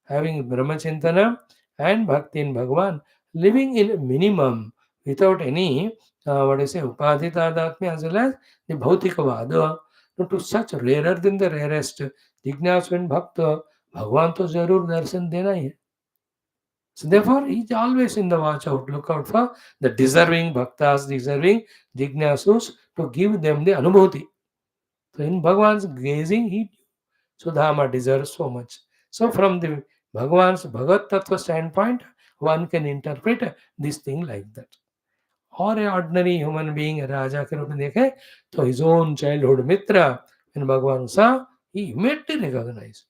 having Brahmachintana and Bhakti in Bhagavan, living in minimum without any, Upadhitadatmi as well as the Bhautikavada. To such rarer than the rarest, Jignasu and Bhakta, Bhagavan to Zarur Darshan dena hai. So therefore, he is always in the watch out, look out for the deserving bhaktas, deserving jignasus to give them the anubhuti. So in Bhagavan's gazing, Sudhama deserves so much. So from the Bhagavan's Bhagat Tattva standpoint, one can interpret this thing like that. Or an ordinary human being, a Raja के रूप में देखे तो his own childhood mitra, when Bhagavan saw, he immediately recognized.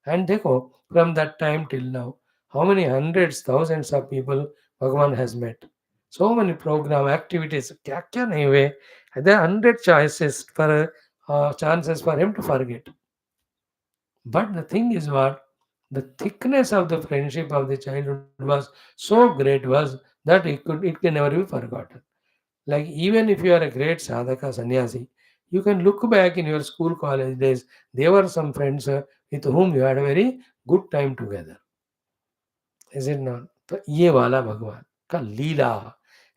And देखो, from that time till now, how many hundreds, thousands of people Bhagavan has met. So many program activities, क्या क्या नहीं हुए. There are hundred chances for him to forget. But the thing is what? The thickness of the friendship of the childhood was so great was that it can never be forgotten. Like even if you are a great sadhaka sannyasi, you can look back in your school college days. There were some friends with whom you had a very good time together. Is it not? तो ये वाला भगवान का लीला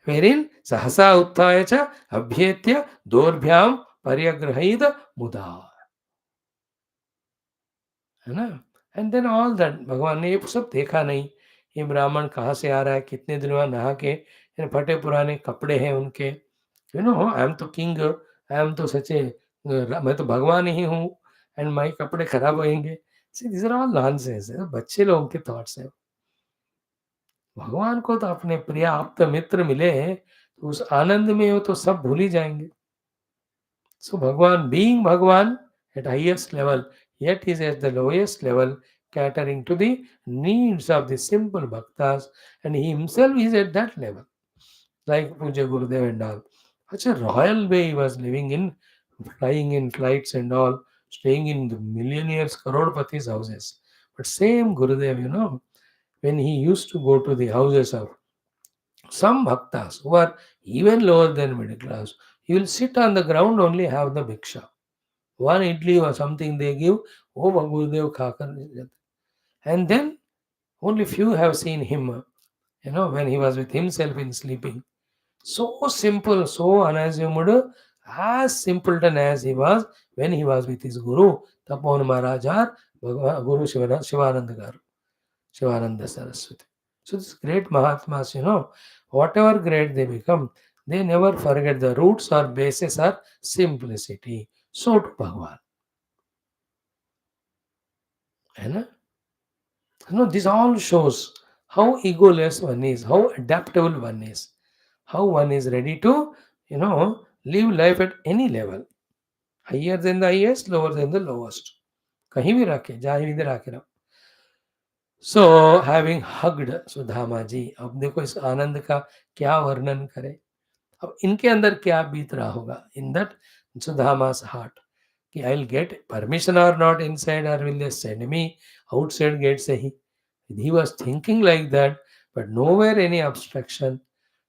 wherein सहसा उत्थाय च अभ्येत्य दोर्भ्याम पर्यग्रहीत मुदा, है ना. एंड देन ऑल दैट भगवान ने ये सब देखा नहीं. ये ब्राह्मण कहाँ से आ रहा है, कितने दिन बाद नहा के, फटे पुराने कपड़े हैं उनके. आई एम तो किंग, आई एम तो सचे, मैं तो भगवान ही हूँ, एंड माई कपड़े खराब होंगे. This are all nonsense. बच्चे लोगों के थॉट्स हैं. भगवान को तो अपने प्रिय आप्त मित्र मिले हैं, तो उस आनंद में वो तो सब भूल ही जाएंगे. So Bhagwan, being Bhagwan at highest level, yet is at the lowest level, catering to the needs of the simple bhaktas, and he himself is at that level, like Puja Gurudev and all. Such a royal way he was living in, flying in flights and all, staying in the millionaires, crorepati's houses. But same Gurudev, when he used to go to the houses of some bhaktas who are even lower than middle class, he will sit on the ground only, have the bhiksha. One idli or something they give, oh Gurudev khakar. And then only few have seen him, when he was with himself in sleeping. So simple, so unassumed, as simpleton as he was when he was with his Guru, Tapon Maharaj or Guru Shivananda Garu, Shivananda Saraswati. So these great Mahatmas, whatever great they become, they never forget the roots or basis are simplicity. So to Bhagavan. है ना? This all shows how egoless one is, how adaptable one is, how one is ready to, live life at any level, higher than the highest, lower than the lowest. कहीं भी रखे, जहाँ भी इधर आके रहो. So having hugged सुधामा जी, अब देखो इस आनंद का क्या वर्णन करें. अब इनके अंदर क्या बीत रहा होगा, in that Sudhama's heart, कि I'll get permission or not inside, or will they send me outside gate से ही. He was thinking like that, but nowhere any obstruction.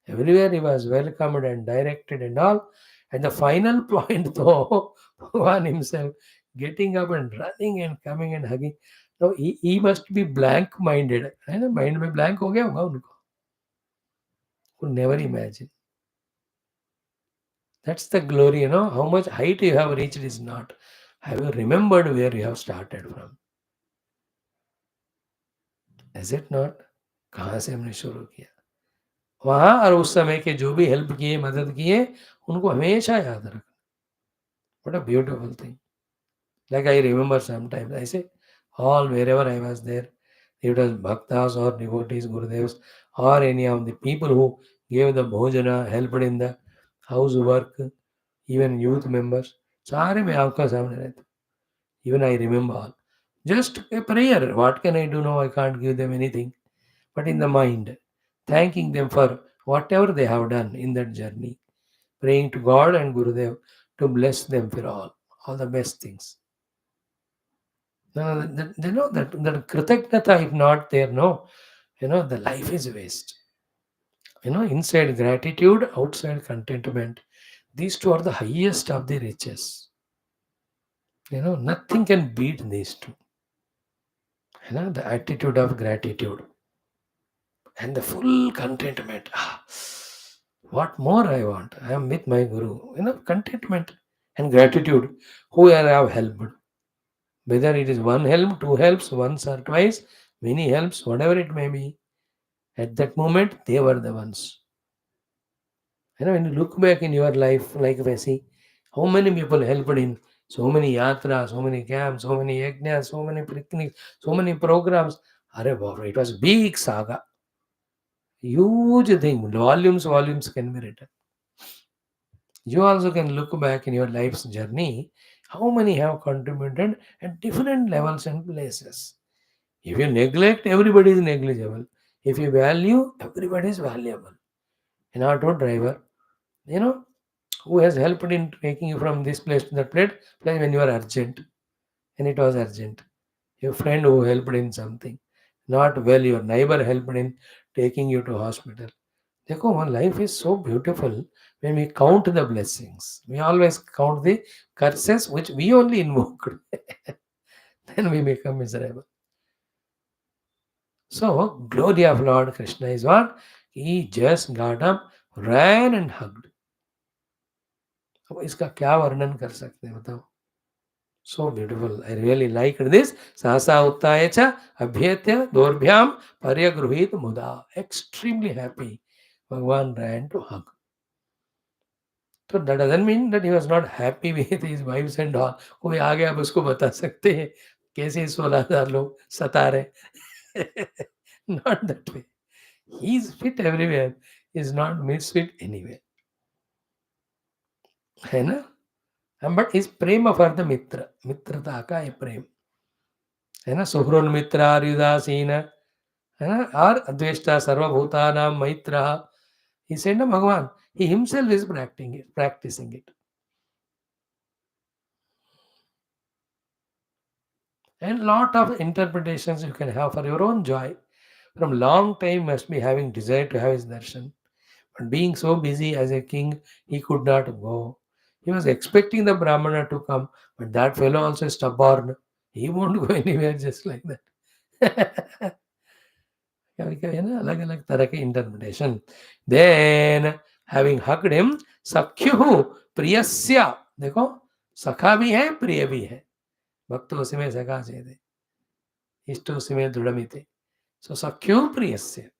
Everywhere he was welcomed and directed and all. And the final point, though, Bhagavan himself getting up and running and coming and hugging. No, he must be blank-minded. है ना, mind में blank हो गया होगा उनको. Could never imagine. That's the glory, how much height you have reached is not. Have you remembered where you have started from? Is it not? कहाँ से हमने शुरू किया. वहाँ और उस समय के जो भी हेल्प किए, मदद किए, उनको हमेशा याद रखना. What a beautiful thing. Like I remember sometimes, I say, all wherever I was there, it was bhaktas or devotees, gurudevs, or any of the people who gave the bhojana, helped in the housework, even youth members, सारे में आपका सामने रहते. Even I remember all. Just a prayer. What can I do now? I can't give them anything. But in the mind, thanking them for whatever they have done in that journey, praying to God and Gurudev to bless them for all the best things. Now, they know that Kritaknata, if not there, no, the life is waste. Inside gratitude, outside contentment. These two are the highest of the riches. Nothing can beat these two. The attitude of gratitude and the full contentment. What more I want? I am with my Guru. Contentment and gratitude. Who I have helped. Whether it is one help, two helps, once or twice, many helps, whatever it may be. At that moment, they were the ones. When you look back in your life, like if I see how many people helped in so many yatras, so many camps, so many yajnas, so many picnics, so many programs. It was big saga. Huge thing, volumes can be written. You also can look back in your life's journey, how many have contributed at different levels and places. If you neglect, everybody is negligible. If you value, everybody is valuable. An auto driver, you know, who has helped in taking you from this place to that place when you are urgent, and it was urgent. Your friend who helped in something. Not well, your neighbor helped in taking you to hospital. Dekho, one life is so beautiful when we count the blessings. We always count the curses which we only invoked. Then we become miserable. So, glory of Lord Krishna is what? He just got up, ran and hugged. अब इसका क्या वर्णन कर सकते हैं बताओ. So beautiful. I really liked this. Sasa uttaya cha abhyetya dorbhyam paryagruhit muda. Extremely happy. Bhagwan ran to hug. तो that doesn't mean that he was not happy with his wives and all. कोई आ गया अब उसको बता सकते हैं कैसे 16,000 लोग सता रहे. Not that way. He is fit everywhere. He is not misfit anywhere. है ना? But his prema for the mitra. मित्रता का ये प्रेम है ना. सुहृन मित्रार्युदासीन है ना. और अद्वेष्टा सर्वभूतानां मैत्रः. He said ना भगवान, he himself is practicing it. And lot of interpretations you can have for your own joy. From long time must be having desire to have his darshan. But being so busy as a king, he could not go. He was expecting the Brahmana to come, but that fellow also is stubborn. He won't go anywhere just like that. कभी कभी है ना अलग अलग तरह के interpretation. Then having hugged him सख्यु प्रियस्य. देखो, सखा भी है, प्रिय भी है. भक्तों से में सखा चेदे, इष्टों से में दृढ़मिते. सो सख्यु प्रियस्य.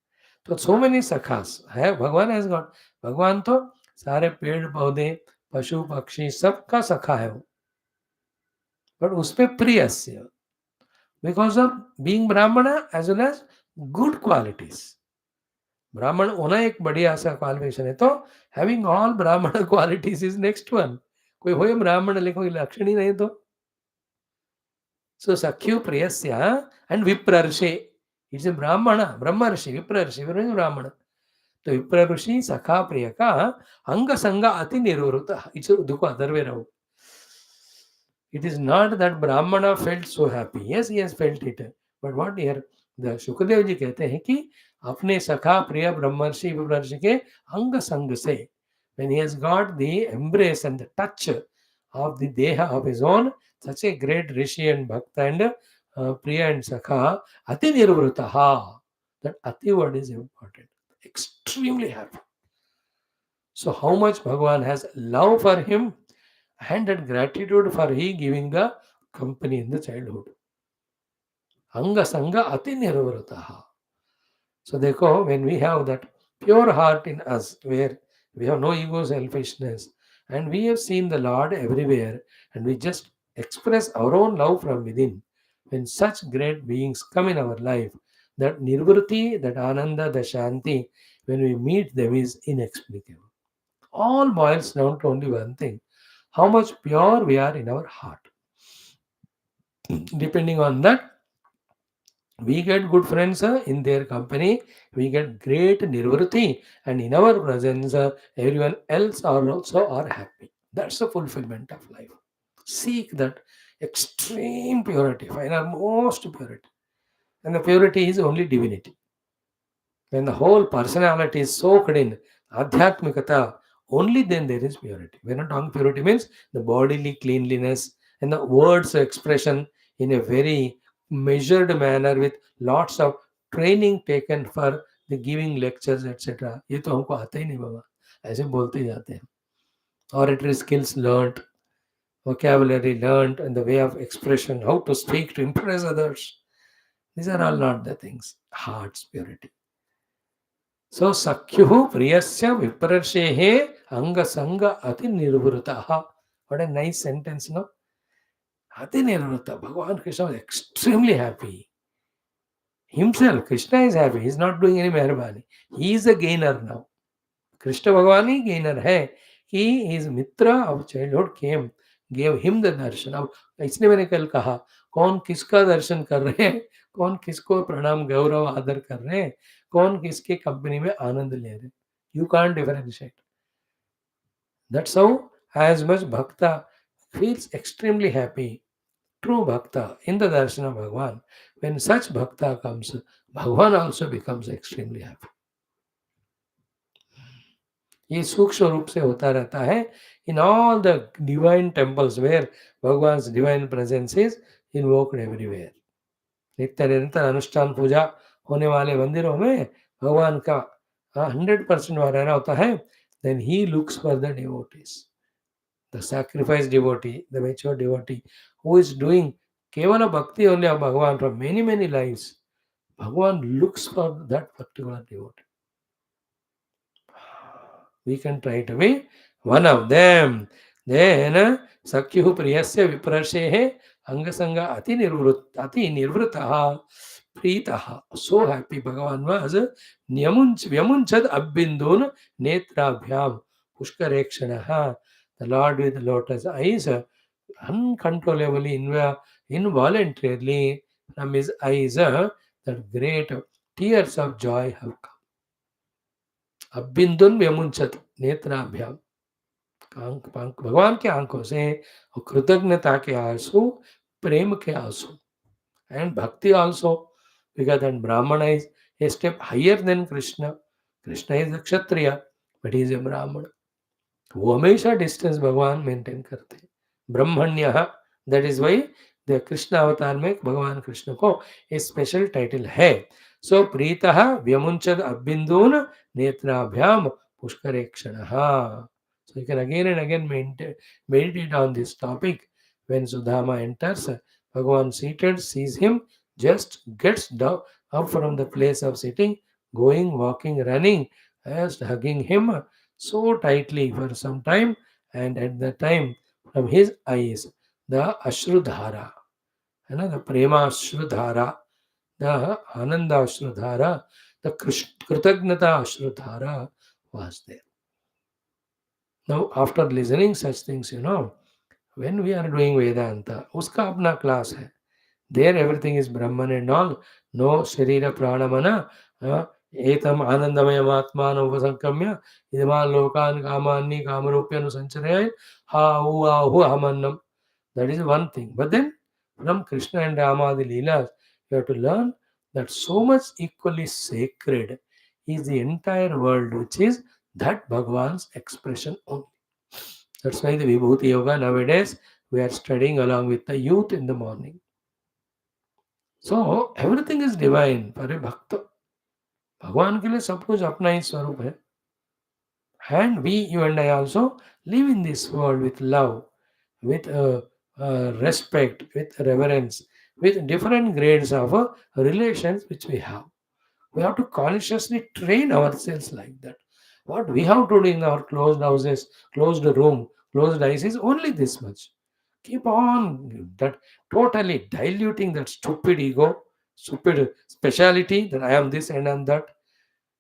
तो सो मेनी सखास है. भगवान हैज गॉट. भगवान तो सारे पेड़ पौधे पशु पक्षी सबका सखा है वो. बट उस पे प्रियस्य because of being Brahmin as well as good qualities. Brahmin होना एक बढ़िया सा क्वालिफिकेशन है. तो having all Brahmin qualities is next one. कोई हो ब्राह्मण लेकिन कोई लक्षण ही नहीं तो. सो सख्यु प्रियस्य एंड विप्रर्षे. इट्स ए ब्राह्मण, ब्रह्म ऋषि, विप्र ऋषि ब्राह्मण. तो विप्र ऋषि सखा प्रिय का अंग संग अति निर्वृत. इट्स दुख अदर वे रहो. It is not that Brahmana felt so happy. Yes, he has felt it. But what here, the Shukdev ji कहते हैं कि अपने सखा प्रिय ब्रह्मर्षि विप्रार्षि के अंग संग से, when he has got the embrace and the touch of the deha of his own, such a great rishi and bhakta and priya and sakha, ati nirvrutaha. That ati word is important. Extremely happy. So how much Bhagavan has love for him and that gratitude for he giving the company in the childhood. Anga sanga ati nirvrataha. So dekho, when we have that pure heart in us, where we have no ego, selfishness, and we have seen the Lord everywhere, and we just express our own love from within, when such great beings come in our life, that nirvrati, that ananda, the shanti, when we meet them is inexplicable. All boils down to only one thing: how much pure we are in our heart. Depending on that, we get good friends in their company, we get great nirvrati, and in our presence, everyone else are also are happy. That's the fulfillment of life. Seek that extreme purity, find our most purity. And the purity is only divinity. When the whole personality is soaked in adhyatmikata, only then there is purity. We're not talking purity means the bodily cleanliness and the words expression in a very measured manner with lots of training taken for the giving lectures etc. ये तो हमको आता ही नहीं बाबा, ऐसे बोलते ही जाते हैं. Oratory skills learnt, vocabulary learnt, and the way of expression, how to speak to impress others. These are all not the things. Heart's purity. So Sakyuhu Priyasya Viprashehe Anga Sanga Ati Nirvrutaha. What a nice sentence, no? Ati Nirvruta. Bhagavan Krishna was extremely happy. Himself, Krishna is happy. He is not doing any mehrabani. He is a gainer now. Krishna Bhagavan he gainer है. He, his mitra of childhood came, gave him the darshan. अब इसलिए मैंने कल कहा कौन किसका दर्शन कर रहे हैं, कौन किसको प्रणाम गौरव आदर कर रहे हैं, कौन किसके कंपनी में आनंद ले रहे हैं. You can't differentiate. That's how as much bhakta feels extremely happy, true bhakta in the darshan of Bhagavan. When such bhakta comes, Bhagavan also becomes extremely happy. ये सूक्ष्म रूप से होता रहता है in all the divine temples where Bhagavan divine presence is invoked everywhere. नित्य निरंतर अनुष्ठान पूजा होने वाले मंदिरों में भगवान का 100% वहाँ रहना होता है. Then he looks for the devotees, the sacrifice devotee, the mature devotee who is doing केवल bhakti only of Bhagwan from many many lives. Bhagwan looks for that particular devotee. We can try to be one of them. Then Sakyuhu Priyasya Viprashehe Angasanga Ati Nirvrataha Pritaha. So happy Bhagavan was Vyamunchad Abbindun Netrabhyam Pushkarekshanaha. The Lord with the lotus eyes uncontrollably, involuntarily from his eyes that great tears of joy have come. अबिंदुन व्यमुंचत नेत्राभ्याम. भगवान के आंखों से और कृतज्ञता के आंसू, प्रेम के आंसू, and bhakti also, because then Brahmana is a step higher than Krishna. Krishna is a Kshatriya, but he is a Brahmana. वो हमेशा डिस्टेंस भगवान मेंटेन करते हैं. ब्रह्मण्य, that is why the Krishna अवतार में भगवान कृष्ण को एक स्पेशल टाइटल है. सो प्रीतः व्यमुंचद अबिंदून नेत्राभ्याम पुष्करेक्षणः. So you can again and again meditate on this topic. When Sudhama enters, Bhagavan seated, sees him, just gets down up from the place of sitting, going, walking, running, just hugging him so tightly for some time, and at that time, from his eyes, the Ashrudhara, the Prema Ashrudhara, the Ananda Ashrudhara, the Kritagnata Ashrudhara was there. Now, after listening such things, when we are doing Vedanta, uska apna class hai. There everything is Brahman and all. No Sharira Pranamana. Etam Anandamaya Atmana Upasankamya. Idama Lokan Kamani Kamarupyanu Sancharaya. Ha Ua Hu Hamannam. That is one thing. But then from Krishna and Rama, the Leelas, you have to learn that so much equally sacred is the entire world, which is that Bhagavan's expression only. That's why the Vibhuti Yoga nowadays we are studying along with the youth in the morning. So everything is divine for a bhakta. भगवान के लिए सब कुछ अपना ही स्वरूप है. And we, you and I also live in this world with love, with respect, with reverence, with different grades of relations which we have. We have to consciously train ourselves like that. What we have to do in our closed houses, closed room, closed eyes is only this much. Keep on that totally diluting that stupid ego, stupid speciality that I am this and I am that.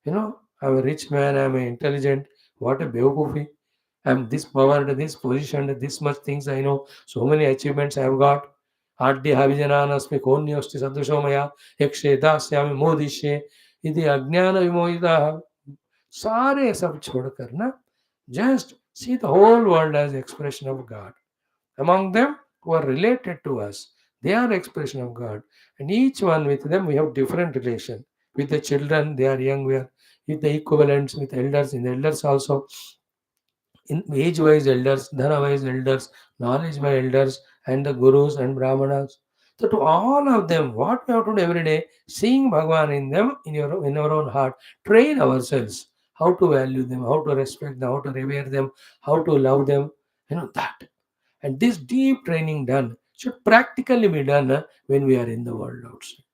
I'm a rich man, I'm intelligent. What a beokufi. I'm this power, this position, this much things I know. So many achievements I have got. आद्य हविजनानस्मि कोन्योस्ति सदृशो मया यक्षे दास्यामि मोदिष्ये यदि अज्ञान विमोहिताः. सारे सब छोड़कर ना, just see the whole world as expression of God. Among them who are related to us, they are expression of God, and each one with them we have different relation. With the children, they are young, we are with the equivalents, with elders, in the elders also, in age-wise elders, dhana-wise elders, knowledge-wise elders, and the gurus and brahmanas. So to all of them, what we have to do every day, seeing Bhagavan in them, in our own heart, train ourselves how to value them, how to respect them, how to revere them, how to love them, that. And this deep training done should practically be done when we are in the world outside.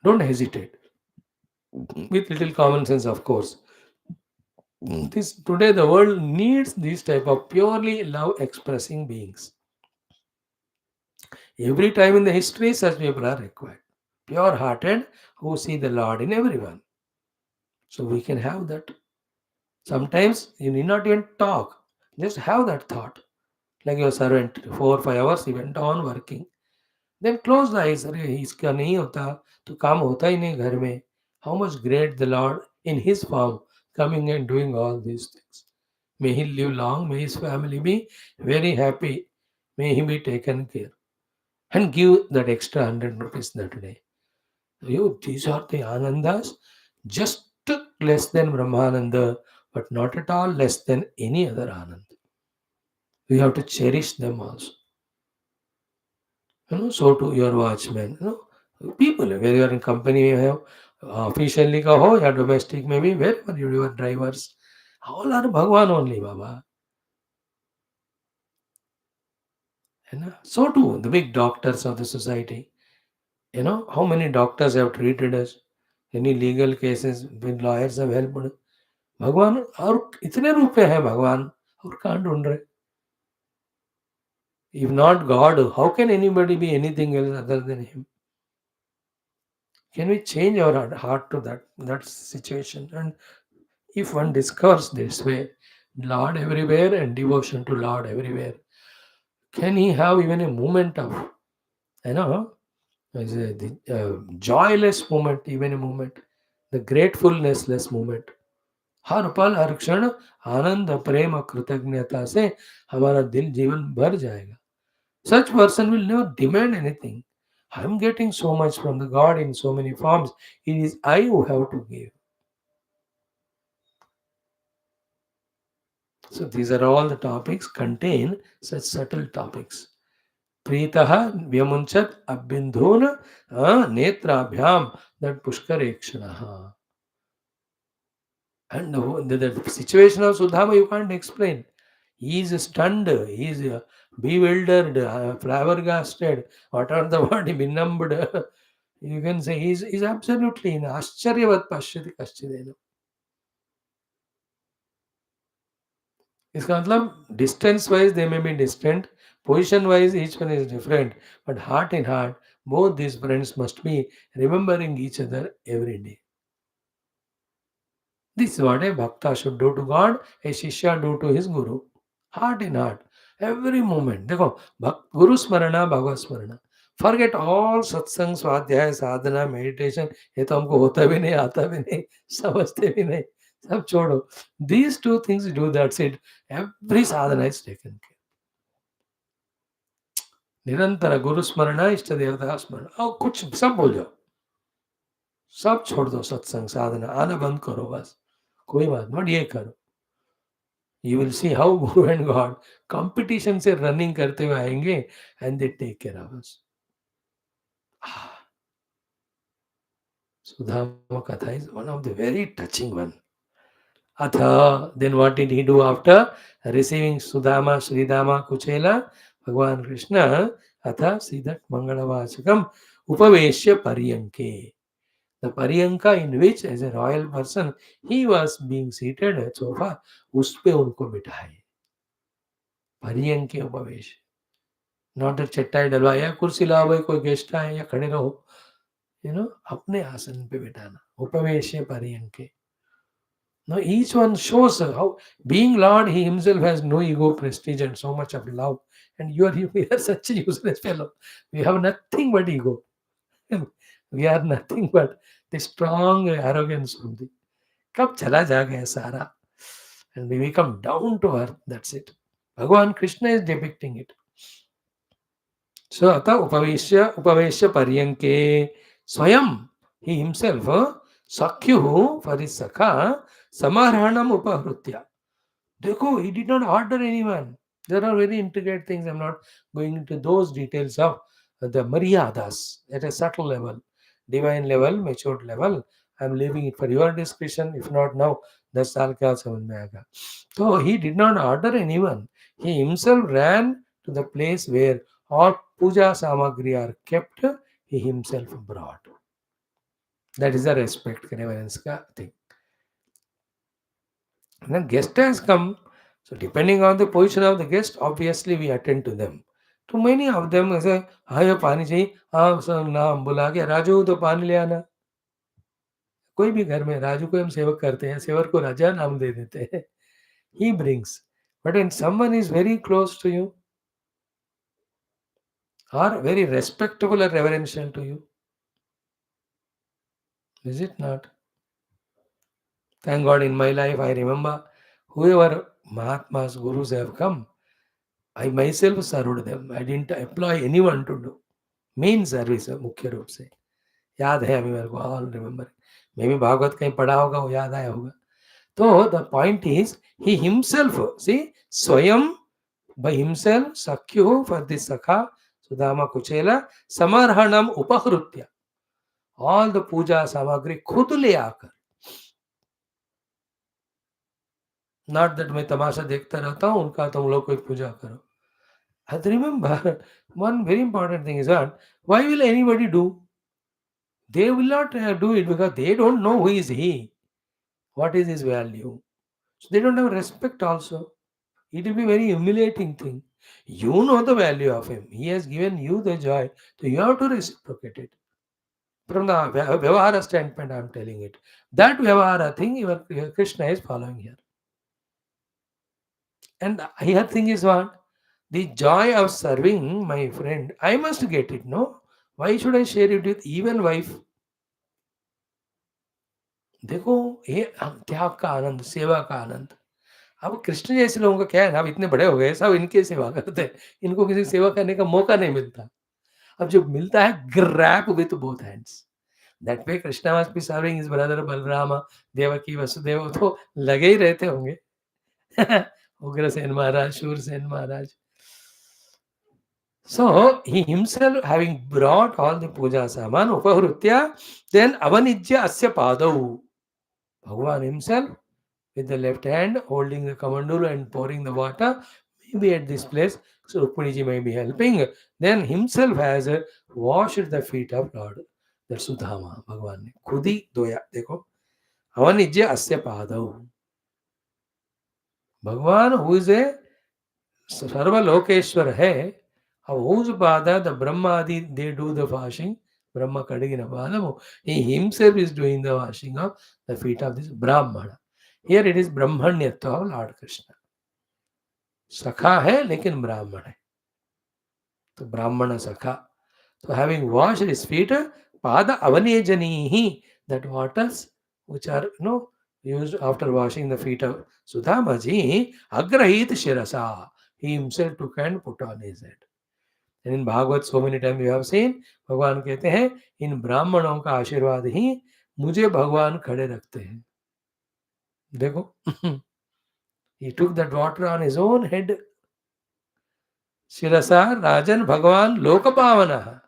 Don't hesitate. With little common sense, of course. Today the world needs this type of purely love expressing beings. Every time in the history, such people are required. pure hearted, who see the Lord in everyone. So we can have that. Sometimes you need not even talk, just have that thought. Like your servant, 4 5 hours he went on working. Then close the eyes. अरे इसका नहीं होता तो काम होता ही नहीं घर में. How much great the Lord in His form coming and doing all these things. May He live long. May His family be very happy. May He be taken care. And give that extra 100 rupees that day. You, these are the Anandas, just less than Brahmananda, but not at all less than any other Anand. We have to cherish them also. So to your watchmen, people, where you are in company, you have officially kaho, या domestic में भी, wherever you are drivers, all are Bhagwan only, Baba. So too, the big doctors of the society. How many doctors have treated us? Any legal cases, when lawyers have helped. भगवान और इतने रूप में है भगवान और कहाँ ढूंढ रहे? If not God, how can anybody be anything else other than Him? Can we change our heart to that situation? And if one discovers this way, Lord everywhere and devotion to Lord everywhere, can he have even a moment of, you know, the joyless moment, even a moment, the gratefulnessless moment? हर पल हर क्षण आनंद प्रेम और कृतज्ञता से हमारा दिल जीवन भर जाएगा. Such person will never demand anything. I am getting so much from the God in so many forms. It is I who have to give. So these are all the topics contain such subtle topics. Pritaha Vyamunchat Abindhuna Netrabhyam, that Pushkarekshanaha. And the situation of Sudhama you can't explain. He is stunned, he is bewildered, flabbergasted, what are the word, benumbed. You can say he's absolutely in Ascharyavat Pashyati Kaschidena. इसका मतलब distance wise they may be distant, position wise each one is different, but heart in heart, both these friends must be remembering each other every day. This is what a bhakta should do to God, a shishya do to his guru. Heart in heart, every moment. देखो गुरु स्मरणा भगवत स्मरणा. Forget all सत्संग स्वाध्याय साधना meditation, ये तो हमको होता भी नहीं, आता भी नहीं, समझते भी नहीं, सब छोड़ो. These two things do, that's it. Every sadhana is taken care. निरंतर गुरु स्मरणा इष्ट देवता स्मरण और कुछ सब भूल जाओ, सब छोड़ दो, सत्संग साधना आना बंद करो बस, कोई बात मत, ये करो. You will see how Guru and God competition से running करते हुए आएंगे and they take care of us. Sudhama Katha is one of the very touching one. Atha, then what did he do after receiving Sudhama, Sridhama, Kuchela? Bhagavan Krishna, Atha Siddhat Mangalavachakam Upaveshya Paryanke. The Paryanka in which, as a royal person, he was being seated at sofa, उस पे उनको बिठाए. Paryanke Upavesh. Not that चटाई डलवाया कुर्सी लाओ भाई कोई guest आए या खड़े रहो, अपने आसन पे बिठाना. उपवेश पर्यंके. Now each one shows how being Lord, he himself has no ego, prestige, and so much of love. And we are such a useless fellow. We have nothing but ego. We are nothing but the strong arrogance only. कब चला जाएगा सारा? And we become down to earth. That's it. Bhagavan Krishna is depicting it. So अतः उपवेश्य पर्यंके स्वयं, he himself, सख्युः for his sakha समाहरणम उपहृत्य. देखो, he did not order anyone. There are very intricate things. I'm not going into those details of the maryadas at a subtle level, divine level, matured level. I'm leaving it for your discretion. If not now, 10 साल के बाद समझ में आएगा. So he did not order anyone. He himself ran to the place where all puja samagri are kept. He himself brought. That is the respect reverence ka thing. And then guest has come. So depending on the position of the guest, obviously we attend to them तो many of them ऐसे, हाँ ये पानी चाहिए, हाँ सब नाम बुला के, राजू तो पानी ले आना। कोई भी घर में राजू को हम सेवक करते हैं, सेवक को राजा नाम दे देते हैं। He brings. But when someone is very close to you or very respectable or reverential to you, is it not? Thank God in my life I remember whoever Mahatmas, Gurus have come, I myself served them. I didn't employ anyone to do. Main service है मुख्य रूप से, याद है अभी मेरे को, all remember. मे भी भागवत कहीं पढ़ा होगा, वो याद आया होगा। तो the point is he himself, see, स्वयं by himself sakyuh for this sakha sudama kuchela samarhanam upahritya, all the puja samagri खुद ले आकर, not that मैं तमाशा देखता रहता हूँ उनका, तुम लोग कोई पूजा करो। And remember, one very important thing is that why will anybody do? They will not do it because they don't know who is he, what is his value. So they don't have respect also. It will be very humiliating thing. You know the value of him. He has given you the joy, so you have to reciprocate it. From the Vyavahara standpoint, I am telling it. That Vyavahara thing, your Krishna is following here. And here thing is what? The joy of serving my friend, I must get it, no? Why should I share it with even wife? देखो ये त्याग का आनंद, सेवा का आनंद। अब कृष्ण जैसे लोगों का क्या है ना, अब इतने बड़े हो गए, सब इनकी सेवा करते हैं, इनको किसी सेवा करने का मौका नहीं मिलता। अब जो मिलता है, grab with both hands. That way Krishna must be serving his brother Balarama, Devaki, Vasudeva, तो लगे ही रहते होंगे। उग्रसेन महाराज, शूरसेन महाराज। So he himself having brought all the puja saman upahritya, then avanijya asya padau. Bhagavan himself with the left hand holding the kamandulu and pouring the water, maybe at this place, so Rukmini ji may be helping. Then himself has washed the feet of Lord. That's Sudhama, Bhagavan ne. Khudi doya, देखो, avanijya asya padau. Bhagavan who is a सर्वलोकेश्वर है, whose pada the Brahma Adi, they do the washing, Brahma Kadigina Balamu, he himself is doing the washing of the feet of this Brahmana. Here it is Brahmanyatva of Lord Krishna. Sakha hai, lekin Brahman hai. So Brahmana Sakha. So having washed his feet, Pada Avanejanihi, that waters which are used after washing the feet of Sudhamaji, Agrahit Shirasa. He himself took and put on his head. And in Bhagavad so many times we have seen, भगवान कहते हैं इन ब्राह्मणों का आशीर्वाद ही मुझे भगवान खड़े रखते हैं। देखो, he took that water on his own head. Shirasa Rajan Bhagavan Loka Pavana.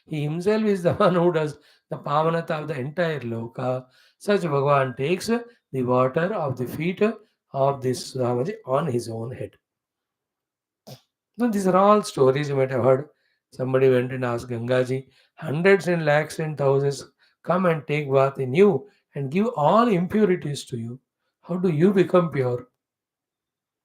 He himself is the one who does the pavanata of the entire loka. Such Bhagavan takes the water of the feet of this Ramaji on his own head. Now, these are all stories you might have heard. Somebody went and asked Gangaji, hundreds and lakhs and thousands come and take bath in you and give all impurities to you. How do you become pure?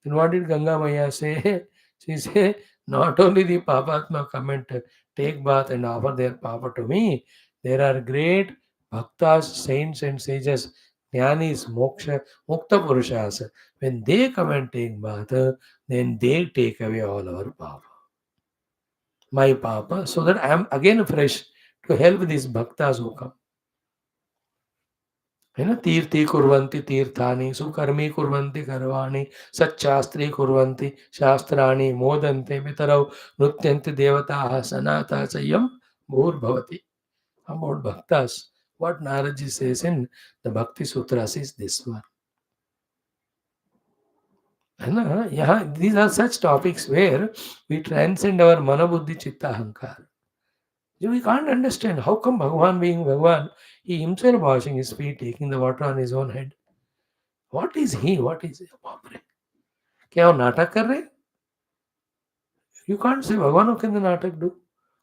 Then what did Ganga Maya say? She said, not only the Papatma come and take bath and offer their papa to me, there are great bhaktas, saints and sages, jnanis, moksha, mukta purushas. When they come and take bath, then they take away all our papa. My papa, so that I am again fresh to help these bhaktas who come. है ना, तीर्थी कुर्वन्ति तीर्थानि, सुकर्मी कुर्वन्ति कर्वाणि, सच्चास्त्री कुर्वन्ति शास्त्राणि, मोदन्ते पितरौ नृत्यन्ति देवताः सनातः संयम भूर्भवति. About bhaktas, what Naraji says in the Bhakti Sutras is this one. है ना, यहाँ these are such topics where we transcend our manabuddhi chitta ahankar. We can't understand how come Bhagavan being Bhagavan, he himself washing his feet, taking the water on his own head. What is he? What is he? बाप रे, क्या वो नाटक कर रहे? You can't say भगवान can the नाटक do,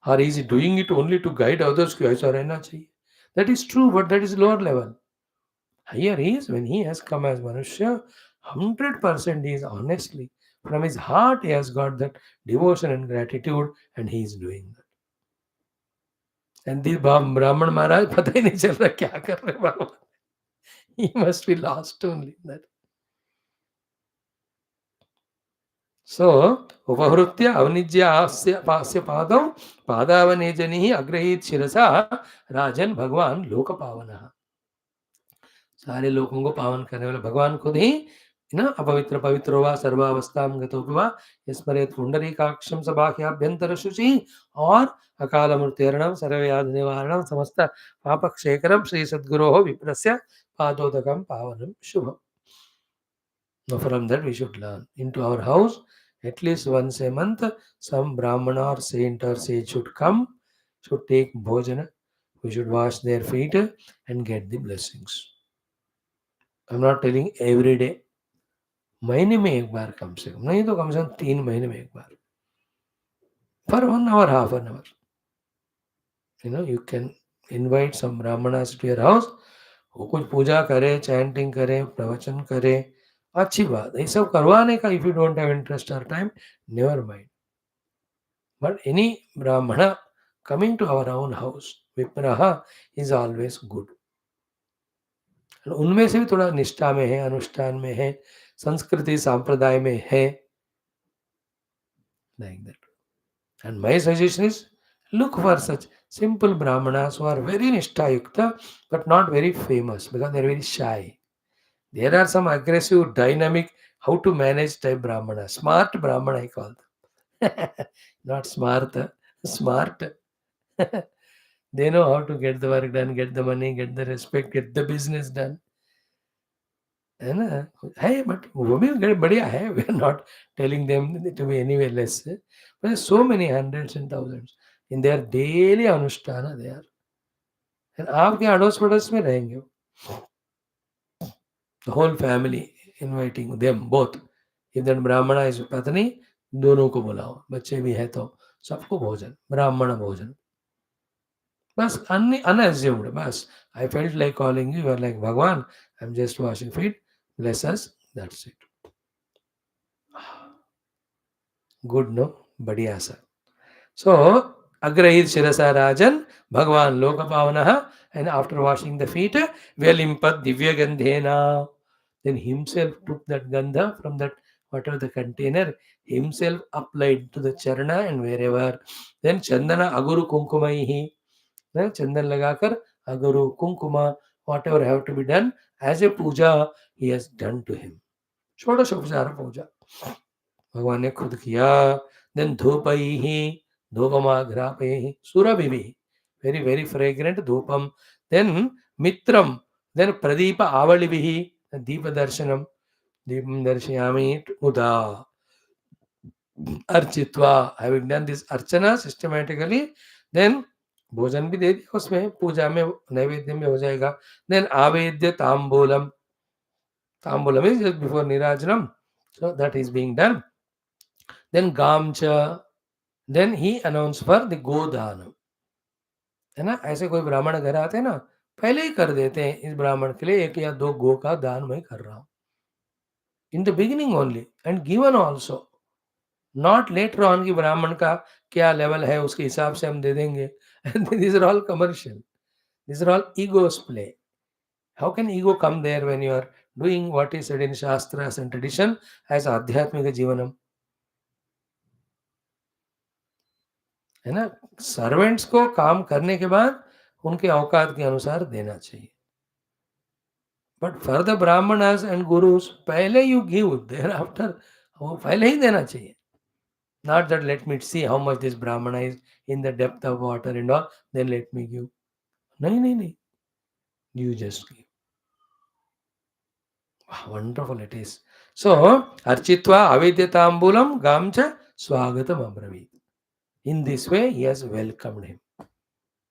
or is he doing it only to guide others कि ऐसा रहना चाहिए? That is true, but that is lower level. Here he is, when he has come as Manusya, 100% he is honestly from his heart he has got that devotion and gratitude and he is doing that. And the Brahman Maharaj पता ही नहीं चल रहा क्या कर रहे भगवान. He must be lost only in that. So उपहृत्य अवनिज्य आस्य पादौ पादावनेजनिः अग्रहीत शिरसा राजन भगवान लोक पावनः. सारे लोगों को पावन करने वाले भगवान खुद ही ना अपवित्र पवित्र वा सर्वावस्थाम गतो वा स्मरेत पुंडरीकाक्षम सबाह्याभ्यंतर शुचि और अकाल मृत्युरणम सर्वव्याधि निवारणम समस्त पापक्षेकरम Shri सद्गुरोः विप्रस्य पादोदकम पावनम Shubham. Now from that we should learn. Into our house at least once a month some brahmana or saint or sage should come, should take bhojana. We should wash their feet and get the blessings. I'm not telling every day. महीने में एक बार कम से कम, नहीं तो कम से कम 3 महीने में एक बार, for 1 hour, half an hour. You can invite some brahmanas to your house. वो कुछ पूजा करे, चैंटिंग करे, प्रवचन करे, अच्छी बात. ये सब करवाने का, if you don't have interest or time, never mind. But any brahmana coming to our own house, vipraha, is always good. उनमें से भी थोड़ा निष्ठा में है, अनुष्ठान में है, संस्कृति संप्रदाय में है, like that. And my suggestion is look for such simple brahmanas who are very nishtha yukta but not very famous because they are very shy. There are some aggressive, dynamic, how to manage type brahmana, smart brahmana I call them. Not smart, smart. They know how to get the work done, get the money, get the respect, get the business done. है ना? है, but वो भी बढ़िया है. We are not telling them to be anywhere less. But there's so many hundreds and thousands in their daily अनुष्ठान they are. And आपके अड़ोस पड़ोस में रहेंगे वो. The whole family inviting them both. If that brahmana is पत्नी, दोनों को बुलाओ. बच्चे भी है तो सबको भोजन, ब्राह्मण भोजन. बस unassumed. बस I felt like calling you. You are like Bhagwan. I'm just washing feet. Bless us. That's it. Good, no? बढ़िया सा. So, agrahit shirasa rajan, Bhagwan lokapavanaha, and after washing the feet, vyalimpat divya gandhena. Then himself took that gandha from that whatever the container, himself applied to the charana and wherever. Then chandana aguru kunkumaihi. Then chandan lagakar aguru kunkuma, whatever have to be done as a puja, he has done to him. षोडशोपचार पूजा भगवान ने खुद किया. Then धूपैः धूपमाघ्रापैः सुरभिः, very very fragrant धूपम. Then मित्रम, then प्रदीप आवलिभिः, दीप दर्शनम, दीपम दर्शयामि मुदा. अर्चित्वा, having done this archana systematically, then भोजन भी दे दिया उसमें, पूजा में नैवेद्य में हो जाएगा. देन आवेद्य तांबूलम, तांबूलम is just before nirajanam, so that is being done. Then gamcha, then he announced for the गोदान. है ना? ऐसे कोई ब्राह्मण घर आते हैं ना, पहले ही कर देते हैं इस ब्राह्मण के लिए 1 या 2 गो का दान मैं कर रहा हूँ. In the beginning only and given also. Not later on कि ब्राह्मण का क्या लेवल है उसके हिसाब से हम दे देंगे. And these are all commercial. These are all egos play. How can ego come there when you are doing what is said in Shastras and tradition as आध्यात्मिक जीवनम? है ना? सर्वेंट्स को काम करने के बाद उनके औकात के अनुसार देना चाहिए. But for the brahmanas and gurus पहले यू गिव, देयर आफ्टर वो पहले ही देना चाहिए. Not that let me see how much this brahmana is in the depth of water and all, then let me give. नहीं नहीं नहीं, you just give. Wonderful it is. So अर्चित्वा अवेद्यतांबूलम गाम च स्वागतम अब्रवीत. In this way, he has welcomed him.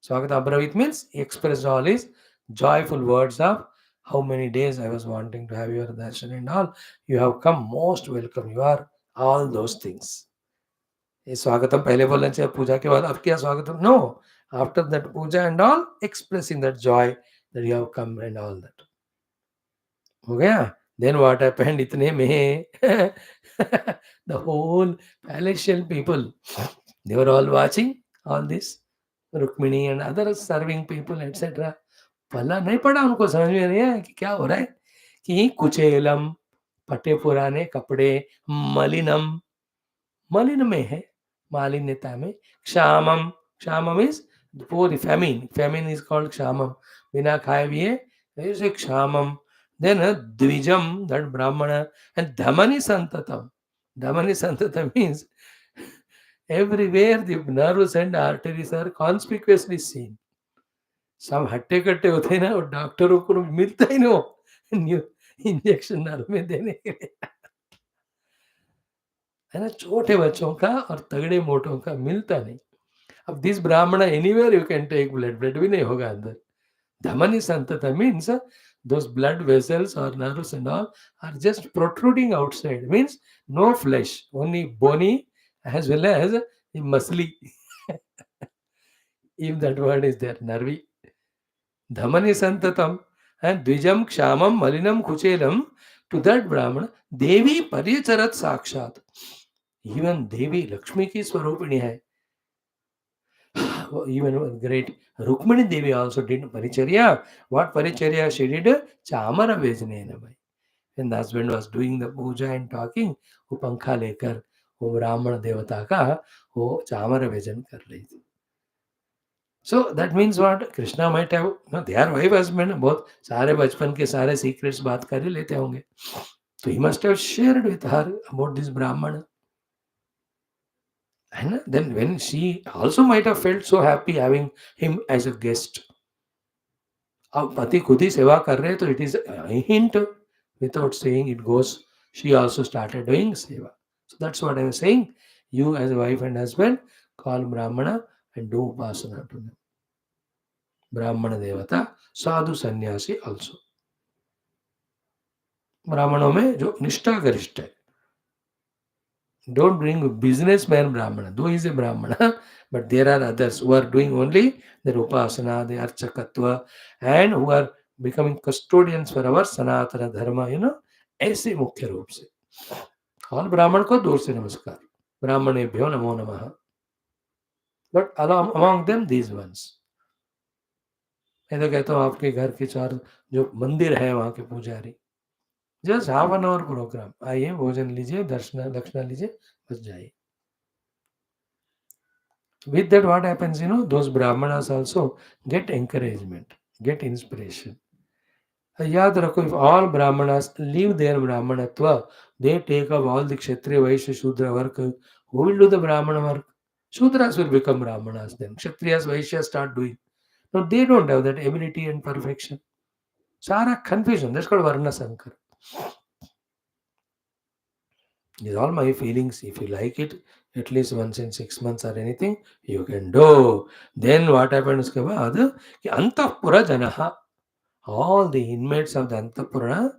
Swagata Abravit means he expressed all his joyful words of how many days I was wanting to have your darshan and all. You have come most welcome. You are all those things. ये स्वागतम पहले बोलना चाहिए पूजा के बाद, अब क्या स्वागतम? No. After that puja and all, expressing that joy that you have come and all that. हो गया? Then what happened? Itne mein the whole palatial people, they were all watching all this. Rukmini and other serving people, etc. पल्ला नहीं पड़ा, उनको समझ में नहीं आया कि क्या हो रहा है. कि कुचेलम, फटे पुराने कपड़े, मलिनम, मलिन में है, मालिन्यता में. क्षामम, क्षामम is poor famine, famine is called क्षामम, बिना खाए पिए ऐसे क्षामम. Then द्विजम, that brahmana, and dhamani santatam. Dhamani santatam means everywhere the nerves and arteries are conspicuously seen. सब हट्टे कट्टे होते हैं ना, और डॉक्टरों को मिलता ही नहीं वो इंजेक्शन नर्व में देने के लिए, है ना. छोटे बच्चों का और तगड़े मोटों का मिलता नहीं. अब this Brahmin anywhere you can take blood, blood भी नहीं होगा अंदर. धमनी संतता means those blood vessels or nerves and all are just protruding outside, means no flesh, only bony as well as muscly. If that word is there, nervy. Dhamani santatam and dvijam kshamam malinam kuchelam. To that brahmana devi paricharat sakshat. Even devi Lakshmi ki swarupini hai. Even great Rukmini Devi also did paricharya. What paricharya she did? Chamara vejnena bhai. When the husband was doing the puja and talking, वो पंखा लेकर वो ब्राह्मण देवता का वो चामर वेजन कर रही थी. So that means what? Krishna might have, no, they are wife husband, both सारे बचपन के सारे secrets बात कर ही लेते होंगे. So he must have shared with her about this Brahmana. And then when she also might have felt so happy having him as a guest. अब पति खुद ही सेवा कर रहे हैं, तो it is a hint without saying it goes. She also started doing seva. So that's what I was saying. You as a wife and husband call Brahmana and do upasana to them. Brahmana devata, sadhu sannyasi also. ब्राह्मणों में जो निष्ठा गरिष्ठ है. Don't bring businessman Brahmana, though he is a Brahmana, but there are others who are doing only their upasana, the archakatva, and who are becoming custodians for our Sanatana Dharma, ऐसे मुख्य रूप से. और ब्राह्मण को दूर से नमस्कार, ब्राह्मणेभ्यो नमो नमः. But among them these ones. मैं तो कहता हूँ आपके घर के चार जो मंदिर है वहाँ के पुजारी, just half an hour programme, आइए भोजन लीजिए, दर्शन दक्षिणा लीजिए, बस जाइए. With that what happens, those brahmanas also get encouragement, get inspiration. याद रखो, if all brahmanas leave their brahmanatva, they take up all the kshatriya, vaishya, shudra work, who will do the brahmana work? Shudras will become brahmanas then. Kshatriyas, vaishyas start doing. No, they don't have that ability and perfection. Sara confusion, that's called varna sankar. These are all my feelings. If you like it, at least once in 6 months or anything, you can do. Then what happens? Antapura janaha, all the inmates of the Antapura,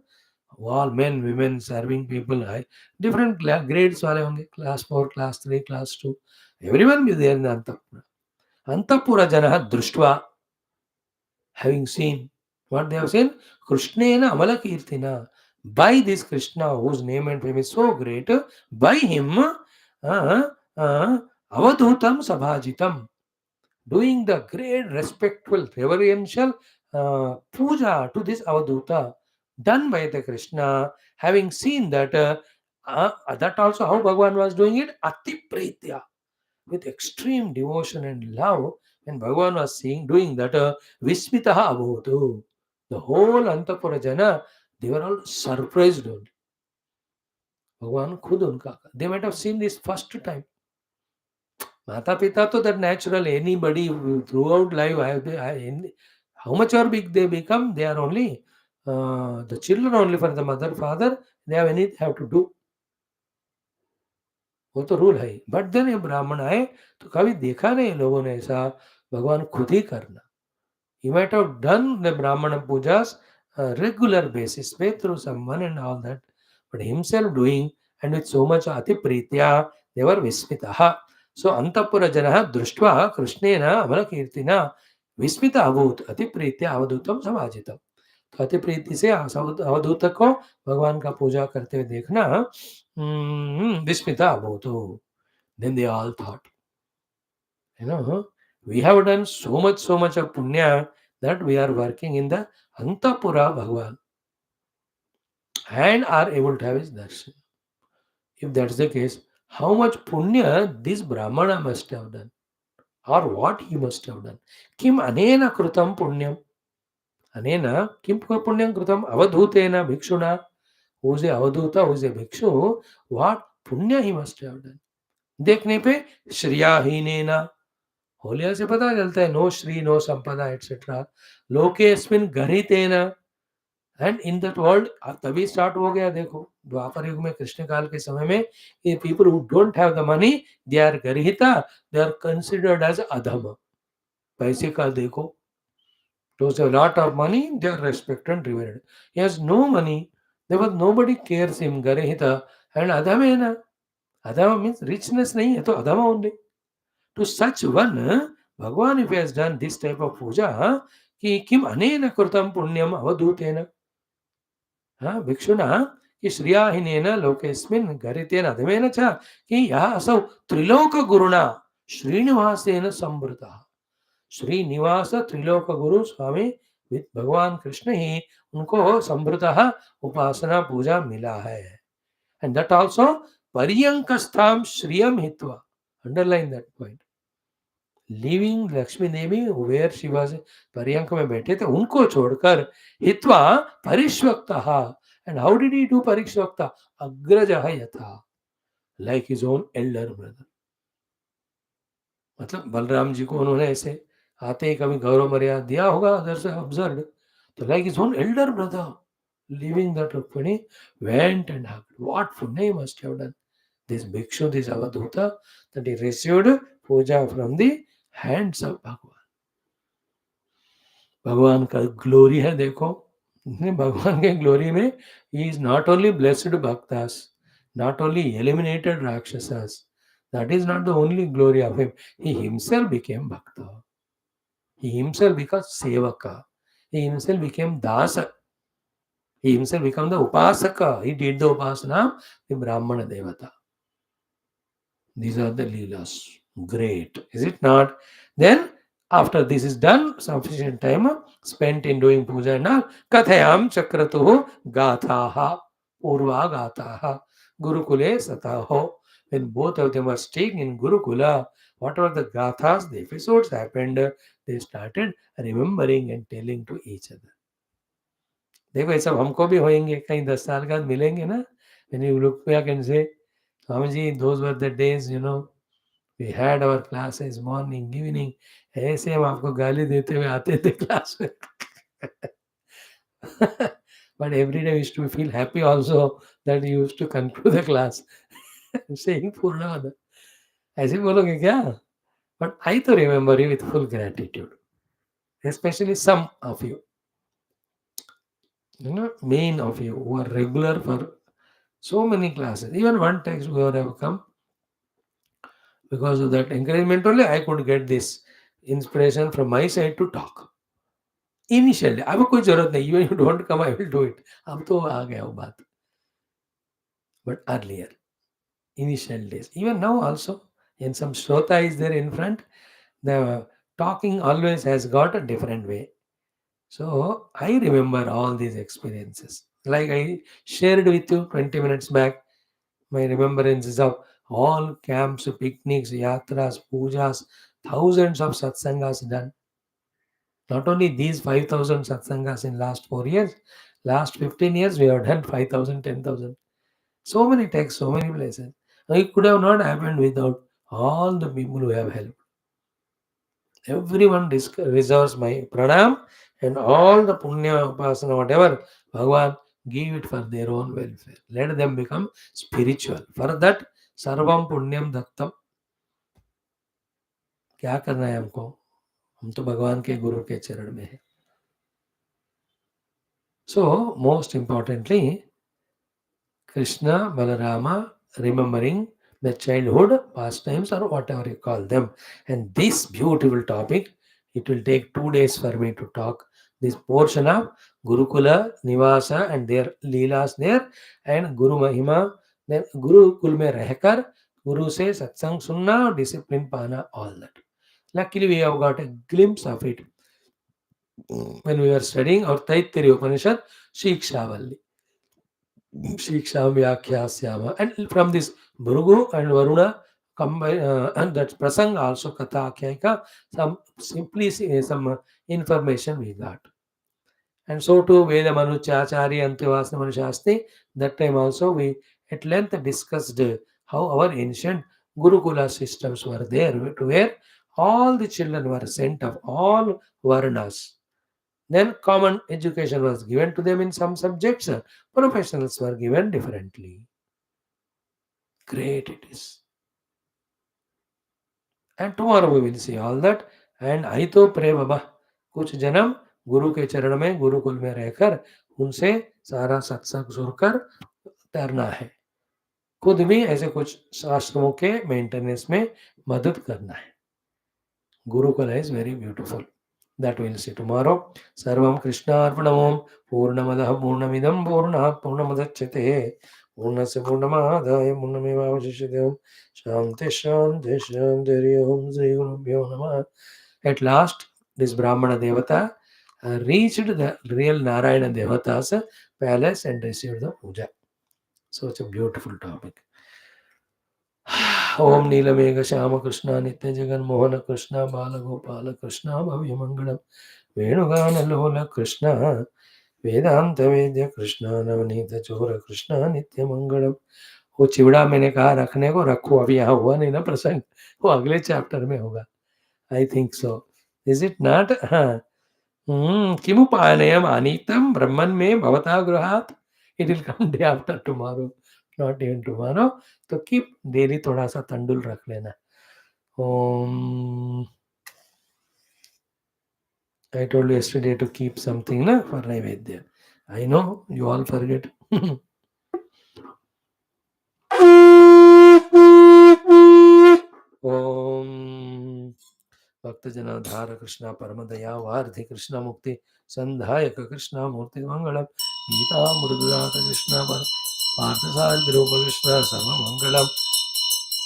all men, women, serving people, different grades wale honge, class 4, class 3, class 2. Everyone will be there in the Antapura. Antapura janaha drushtva, having seen, what they have seen? Krishnayana amala kirtina. By this Krishna, whose name and fame is so great, by him, avadhutam sabhajitam, doing the great respectful reverential puja to this avadhuta, done by the Krishna, having seen that, that also how Bhagavan was doing it, ati pritya, with extreme devotion and love. When Bhagavan was seeing, doing that, vismitaha abhotu, the whole Antapura jana, they were all surprised only. भगवान खुद उनका, they might have seen this first time. माता पिता तो that natural, anybody throughout life, how much or big they become, they are only the children only for the mother, father, they have to do. वो तो rule है. But then ये ब्राह्मण आए तो कभी देखा नहीं लोगों ने ऐसा, भगवान खुद ही करना. He might have done the Brahmana pujas regular basis, through someone and all that, but himself doing, and with so much ati pritya, they were vismitaha. So antapura janaha drushtva krishnena amala kirtina vismita avut ati pritya avadutam samajitam. तो अति प्रीति से अवधूत को भगवान का पूजा करते हुए देखना Vismita अभूत. Then they all thought, you know, we have done so much of punya that we are working in the Antapura Bhagavan and are able to have his darshan. If that's the case, how much punya this Brahmana must have done, or what he must have done? Kim anena krutam punyam? Anena kim punyam krutam avadhutena bhikshuna? Who's a avadhuta, who's a bhikshu? What punya he must have done? देखने पे श्रियाहीनेना होलिया से पता चलता है no श्री no संपदा etcetera लोकेस्मिन गरितेन एंड इन दैट वर्ल्ड. तभी स्टार्ट हो गया. देखो द्वापर युग में कृष्ण काल के समय में ये people who don't have the money they are गरिहिता, दे आर कंसिडर्ड एज अधम. पैसे का देखो, those have lot of money they are respected and revered. He has no money, there was nobody cares him. Garihita and adhamena. Adhama means richness nahi hai, to adhama only. To such one, Bhagavan, if he has done this type of puja, कि किम अनेन कृतं पुण्यम अवधूतेन भिक्षुना कि श्रियाहिनेन लोकेस्मिन् गरितेन अधमेन च कि यः असौ त्रिलोक गुरुणा श्रीनिवासेन संवृतः. श्रीनिवास त्रिलोक गुरु स्वामी with भगवान कृष्ण ही उनको संवृतः उपासना पूजा मिला है. एंड दैट आल्सो पर्यंकस्थाम श्रियम हित्वा. Underline that point. Living Lakshmi Devi where she was पर्यंक में बैठे थे उनको छोड़कर हित्वा परिष्वक्तः. And how did he do परिष्वक्ता? अग्रजः यथा, like his own elder brother. मतलब बलराम जी को उन्होंने ऐसे आते ही कभी गौरव मर्यादा दिया होगा, अदर से ऑब्जर्व. तो like his own elder brother living that Rukmini went and hugged. What पुण्य must have done this bhikshu, this avadhuta, that he received puja from the hands of Bhagavan. भगवान का ग्लोरी है देखो. भगवान के ग्लोरी में he is not only blessed bhaktas, not only eliminated rakshasas, that is not the only glory of him. He himself became bhakta. He himself became sevaka. He himself became dasa. He himself became the upasaka. He did the upasana, the brahmana devata. These are the leelas. Great, is it not? Then, after this is done, sufficient time spent in doing puja and all, kathayam chakratuhu gathaha, purva gathaha, gurukule sataho. When both of them were staying in Gurukula, whatever the gathas, the episodes happened, they started remembering and telling to each other. देखो ये सब हमको भी होएंगे, कहीं 10 साल बाद मिलेंगे ना. When you look back and say, Swamiji, those were the days, we had our classes morning, evening. ऐसे हम आपको गाली देते हुए आते थे क्लास में. But every day we used to feel happy also that you used to conclude the class saying Purana. ऐसे बोलोगे क्या? But I to remember you with full gratitude, especially some of you, main of you who are regular for so many classes. Even one text who have come. Because of that encouragement only, I could get this inspiration from my side to talk. Initially, अब कोई जरूरत नहीं. Even you don't come, I will do it. अब तो आ गया वो बात. But earlier, initial days, even now also, in some Shrota is there in front, the talking always has got a different way. So I remember all these experiences. Like I shared with you 20 minutes back, my remembrances of all camps, picnics, yatras, pujas, thousands of satsangas done. Not only these 5,000 satsangas in last 4 years, last 15 years we have done 5,000, 10,000. So many texts, so many places. It could have not happened without all the people who have helped. Everyone deserves my pranam and all the punya, upasana, whatever, Bhagavan, give it for their own welfare. Let them become spiritual. For that, sarvam punyam dattam. क्या करना है हमको? हम तो भगवान के गुरु के चरण में है. So, most importantly, Krishna, Balarama, remembering the childhood pastimes or whatever you call them. And this beautiful topic, it will take 2 days for me to talk this portion of Gurukula, Nivasa and their Leelas there and Guru Mahima, then Gurukul mein rehkar, Guru se satsang sunna, discipline pana, all that. Luckily, we have got a glimpse of it when we were studying our Taittiriya Upanishad, Shikshavalli. Shiksham Vyakyasyama. And from this Bhrugu and Varuna, combine, and that Prasang also Katha Akyaika, some simply some information we got. And so too Veda Manuchachari and Antivasana Manushasti, that time also we at length discussed how our ancient Gurukula systems were there, to where all the children were sent of all Varnas. Then common education was given to them in some subjects. Professionals were given differently. Great it is. And tomorrow we will see all that. And I तो pray बाबा कुछ जन्म गुरु के चरण में गुरुकुल में रहकर उनसे सारा सत्संग सुनकर तैरना है. खुद भी ऐसे कुछ आश्रमों के मेंटेनेंस में मदद करना है. Gurukula is very beautiful. That we'll see tomorrow. Sarvam Krishna Arpanamom Purnamadaha Purnamidam Purnaha Purnamadachyate Purnasya Purnamadaya Purnameva Vashishyate Shanti Shanti Shanti Om Sri Gurubhyo Namah. At last, this Brahmana Devata reached the real Narayana Devata's palace and received the puja. Such a beautiful topic. ओम नीलमेघ श्याम कृष्ण नित्य जगन मोहन कृष्ण बाल गोपाल कृष्ण भव्य मंगलम वेणुगान लोल कृष्ण वेदांत वेद्य कृष्ण नवनीत चोर कृष्ण नित्य मंगलम. वो चिवड़ा मैंने कहा रखने को, रखो. अभी यहाँ हुआ नहीं ना प्रसंग, वो अगले चैप्टर में होगा. I think so. Is it not? हाँ. किमुपायनयम आनीतम ब्रह्मन में भवता गृहात. It will come day after tomorrow, not even tomorrow. तो कीप डेली थोड़ा सा तंडुल रख लेना. ओम. I told you yesterday to keep something na for Naivedya. I know you all forget. Om Bhakta Jana Dhara Krishna Paramadaya Vardhi Krishna Mukti Sandhayaka Krishna Murti Mangalam Gita Murdata Krishna Partha Sadhirupa Krishna Sarva Mangalam.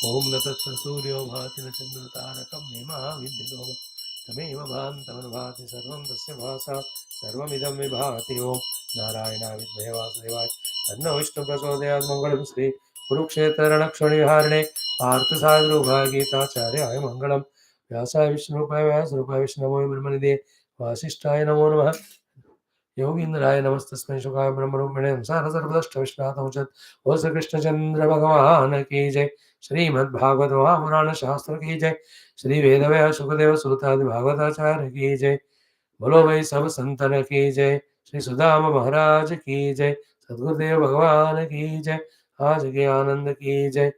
Om Natatra Suryo Bhati Chandra Tarakam Nema Vidyadoma Tameva Bhantavan Bhati Sarvam Dasya Bhasa Sarvamidam Vibhati Om Narayana Vidmaya Vasudevaya Tanno Vishnu Prasodayat Mangalam Sri Kurukshetra Ranakshani Viharne Partha Sadhirupa Gita Charya Mangalam Vyasa Vishnu Vyasa Vishnu Brahmanide Vasishtaya Namo Namaha योगींद्राय नमस्तस्मै शुकाय ब्रह्मरूपिणे संसार सर्वदष्ट विश्वातमुचत ओ श्री कृष्णचंद्र भगवान की जय. श्रीमद् भागवत महापुराण शास्त्र की जय. श्री वेदव्यास सुखदेव सूतादि भागवताचार्य की जय. बोलो भाई सब संतन की जय. श्री सुदामा महाराज की जय. सद्गुरुदेव भगवान की जय. आज के आनंद की जय.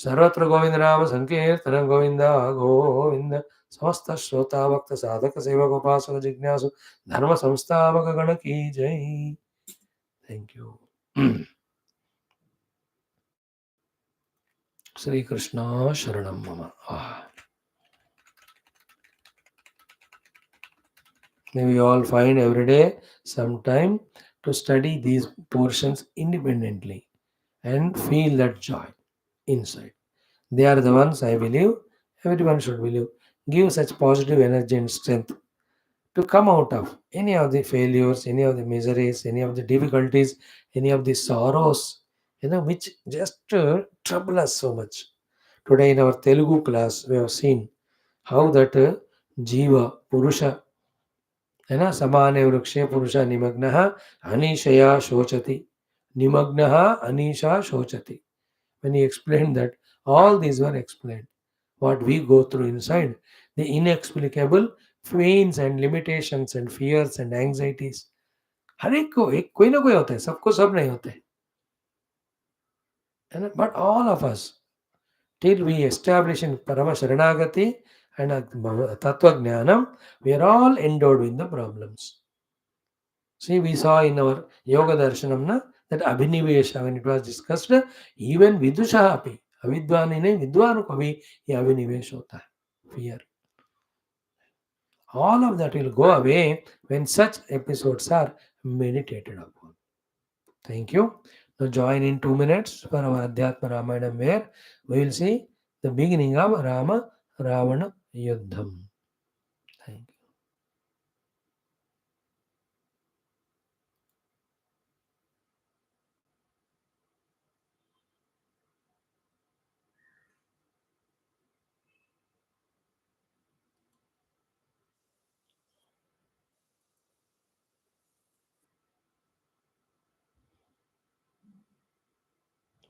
सर्वत्र गोविंद नाम संकीर्तन गोविंदा गोविंद. समस्त श्रोता भक्त साधक सेवक उपासक जिज्ञासु धर्म संस्थापक गण की जय. Thank you. श्री कृष्ण शरणम मम. May we all find every day some time to study these portions independently and feel that joy inside. They are the ones I believe everyone should believe. Give such positive energy and strength to come out of any of the failures, any of the miseries, any of the difficulties, any of the sorrows, which just trouble us so much. Today in our Telugu class, we have seen how that Jiva, Purusha, समाने वृक्षे पुरुष निमग्नः अनीशया शोचति. Nimagnaha Anisha Shochati. When he explained that, all these were explained. What we go through inside, the inexplicable pains and limitations and fears and anxieties. हर एक को एक कोई ना कोई होता है, सबको सब नहीं होते. But all of us, till we establish in Parama Sharanagati and Tattva Jnanam, we are all endowed with the problems. See, we saw in our Yoga Darshanam na, that Abhinivesha, when it was discussed, even Vidusha api, अविद्वान ने विद्वान को भी ये अभिनिवेश होता है, fear. All of that will go away when such episodes are meditated upon. Thank you. Now join in 2 minutes for our Adhyatma Ramayana where we will see the beginning of Rama Ravana Yuddham. Thank you.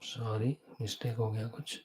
Sorry mistake हो गया कुछ